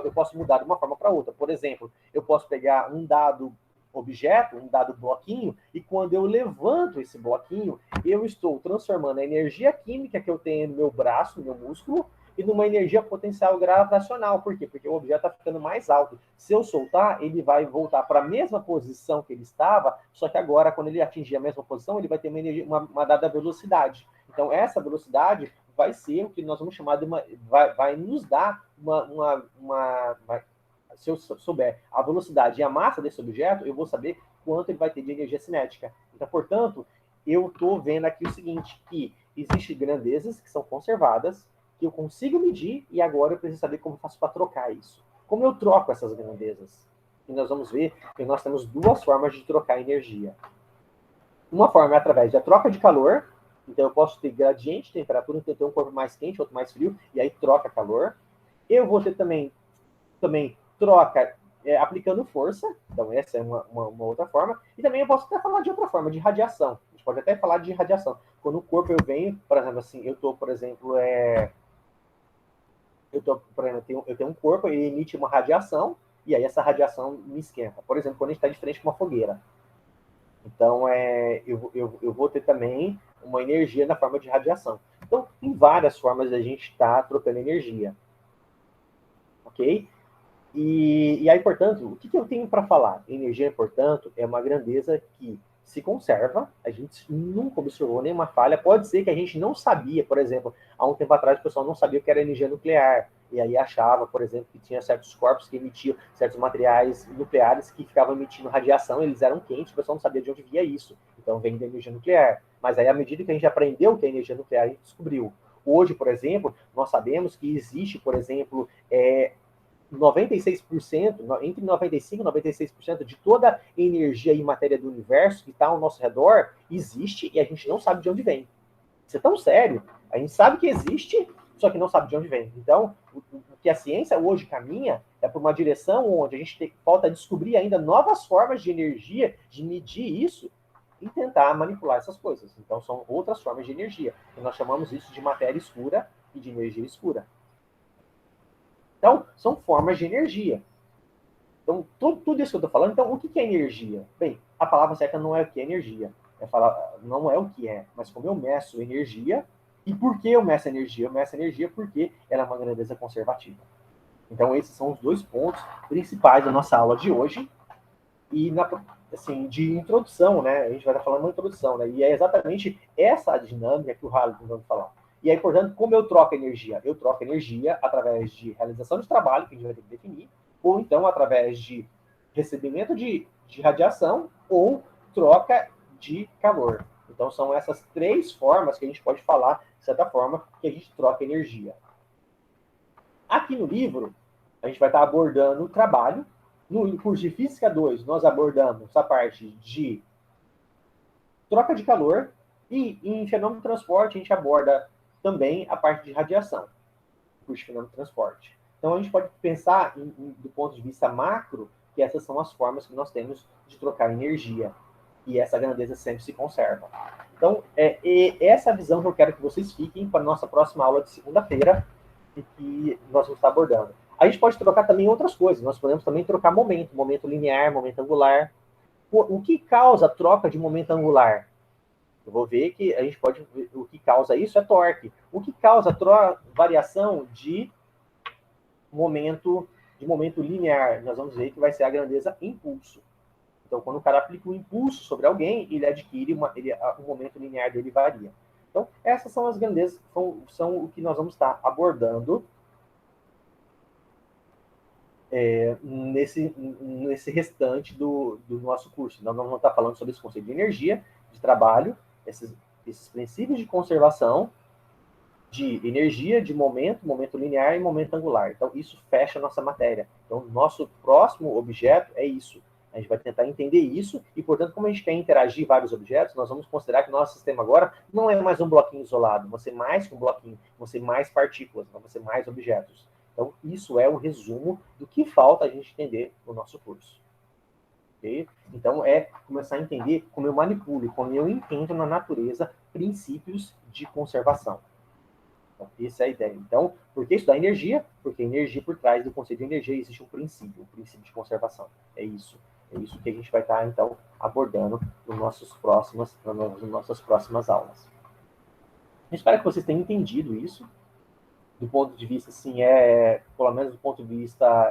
eu posso mudar de uma forma para outra. Por exemplo, eu posso pegar um dado objeto, um dado bloquinho, e quando eu levanto esse bloquinho, eu estou transformando a energia química que eu tenho no meu braço, no meu músculo, e numa energia potencial gravitacional. Por quê? Porque o objeto está ficando mais alto. Se eu soltar, ele vai voltar para a mesma posição que ele estava, só que agora, quando ele atingir a mesma posição, ele vai ter uma dada velocidade. Então, essa velocidade vai ser o que nós vamos chamar de vai nos dar se eu souber a velocidade e a massa desse objeto, eu vou saber quanto ele vai ter de energia cinética. Então, portanto, eu estou vendo aqui o seguinte, que existem grandezas que são conservadas, que eu consigo medir, e agora eu preciso saber como eu faço para trocar isso. Como eu troco essas grandezas? E nós vamos ver que nós temos duas formas de trocar energia. Uma forma é através da troca de calor. Então, eu posso ter gradiente de temperatura, então ter um corpo mais quente, outro mais frio, e aí troca calor. Eu vou ter também troca aplicando força, então essa é uma outra forma. E também eu posso até falar de outra forma, de radiação. A gente pode até falar de radiação. Quando o corpo eu venho, por exemplo, assim, eu tenho um corpo, ele emite uma radiação, e aí essa radiação me esquenta. Por exemplo, quando a gente está de frente com uma fogueira. Então, eu vou ter também uma energia na forma de radiação. Então, tem várias formas da gente estar trocando energia. Ok? E aí, portanto, o que eu tenho para falar? Energia, portanto, é uma grandeza que se conserva, a gente nunca observou nenhuma falha. Pode ser que a gente não sabia, por exemplo, há um tempo atrás o pessoal não sabia o que era energia nuclear, e aí achava, por exemplo, que tinha certos corpos que emitiam certos materiais nucleares que ficavam emitindo radiação, eles eram quentes, o pessoal não sabia de onde via isso. Então vem da energia nuclear. Mas aí, à medida que a gente aprendeu o que é energia nuclear, a gente descobriu. Hoje, por exemplo, nós sabemos que existe, por exemplo, 96%, entre 95% e 96% de toda energia e matéria do universo que está ao nosso redor existe e a gente não sabe de onde vem. Isso é tão sério. A gente sabe que existe, só que não sabe de onde vem. Então, o que a ciência hoje caminha é por uma direção onde a gente falta descobrir ainda novas formas de energia, de medir isso e tentar manipular essas coisas. Então, são outras formas de energia. E nós chamamos isso de matéria escura e de energia escura. Então, são formas de energia. Então, tudo isso que eu estou falando, então, o que é energia? Bem, a palavra certa não é o que é energia. Não é o que é, mas como eu meço energia. E por que eu meço energia? Eu meço energia porque ela é uma grandeza conservativa. Então, esses são os dois pontos principais da nossa aula de hoje. E, assim, de introdução, né? A gente vai estar falando uma introdução, né? E é exatamente essa dinâmica que o Halley está vamos falar. E aí, portanto, como eu troco energia? Eu troco energia através de realização de trabalho, que a gente vai ter que definir, ou então através de recebimento de radiação, ou troca de calor. Então, são essas 3 formas que a gente pode falar, de certa forma, que a gente troca energia. Aqui no livro, a gente vai estar abordando o trabalho. No curso de Física 2, nós abordamos a parte de troca de calor, e em fenômeno de transporte, a gente aborda também a parte de radiação, curso de fenômeno de transporte. Então, a gente pode pensar, do ponto de vista macro, que essas são as formas que nós temos de trocar energia. E essa grandeza sempre se conserva. Então, essa visão que eu quero que vocês fiquem para a nossa próxima aula de segunda-feira, e que nós vamos estar abordando. A gente pode trocar também outras coisas. Nós podemos também trocar momento linear, momento angular. O que causa a troca de momento angular? Eu vou ver que a gente pode... O que causa isso é torque. O que causa a variação de momento linear? Nós vamos ver que vai ser a grandeza impulso. Então, quando o cara aplica um impulso sobre alguém, ele adquire o momento linear dele varia. Então, essas são as grandezas, são o que nós vamos estar abordando nesse restante do nosso curso. Nós vamos estar falando sobre esse conceito de energia, de trabalho, esses princípios de conservação, de energia, de momento linear e momento angular. Então, isso fecha a nossa matéria. Então, nosso próximo objeto é isso. A gente vai tentar entender isso e, portanto, como a gente quer interagir vários objetos, nós vamos considerar que o nosso sistema agora não é mais um bloquinho isolado, vão ser mais que um bloquinho, vão ser mais partículas, vão ser mais objetos. Então, isso é o resumo do que falta a gente entender no nosso curso. Okay? Então, é começar a entender como eu manipulo, como eu entendo na natureza princípios de conservação. Então, essa é a ideia. Então, por que estudar energia? Porque a energia, por trás do conceito de energia, existe um princípio de conservação. É isso. É isso que a gente vai estar, então, abordando nas nossas próximas aulas. Eu espero que vocês tenham entendido isso, do ponto de vista, assim, pelo menos do ponto de vista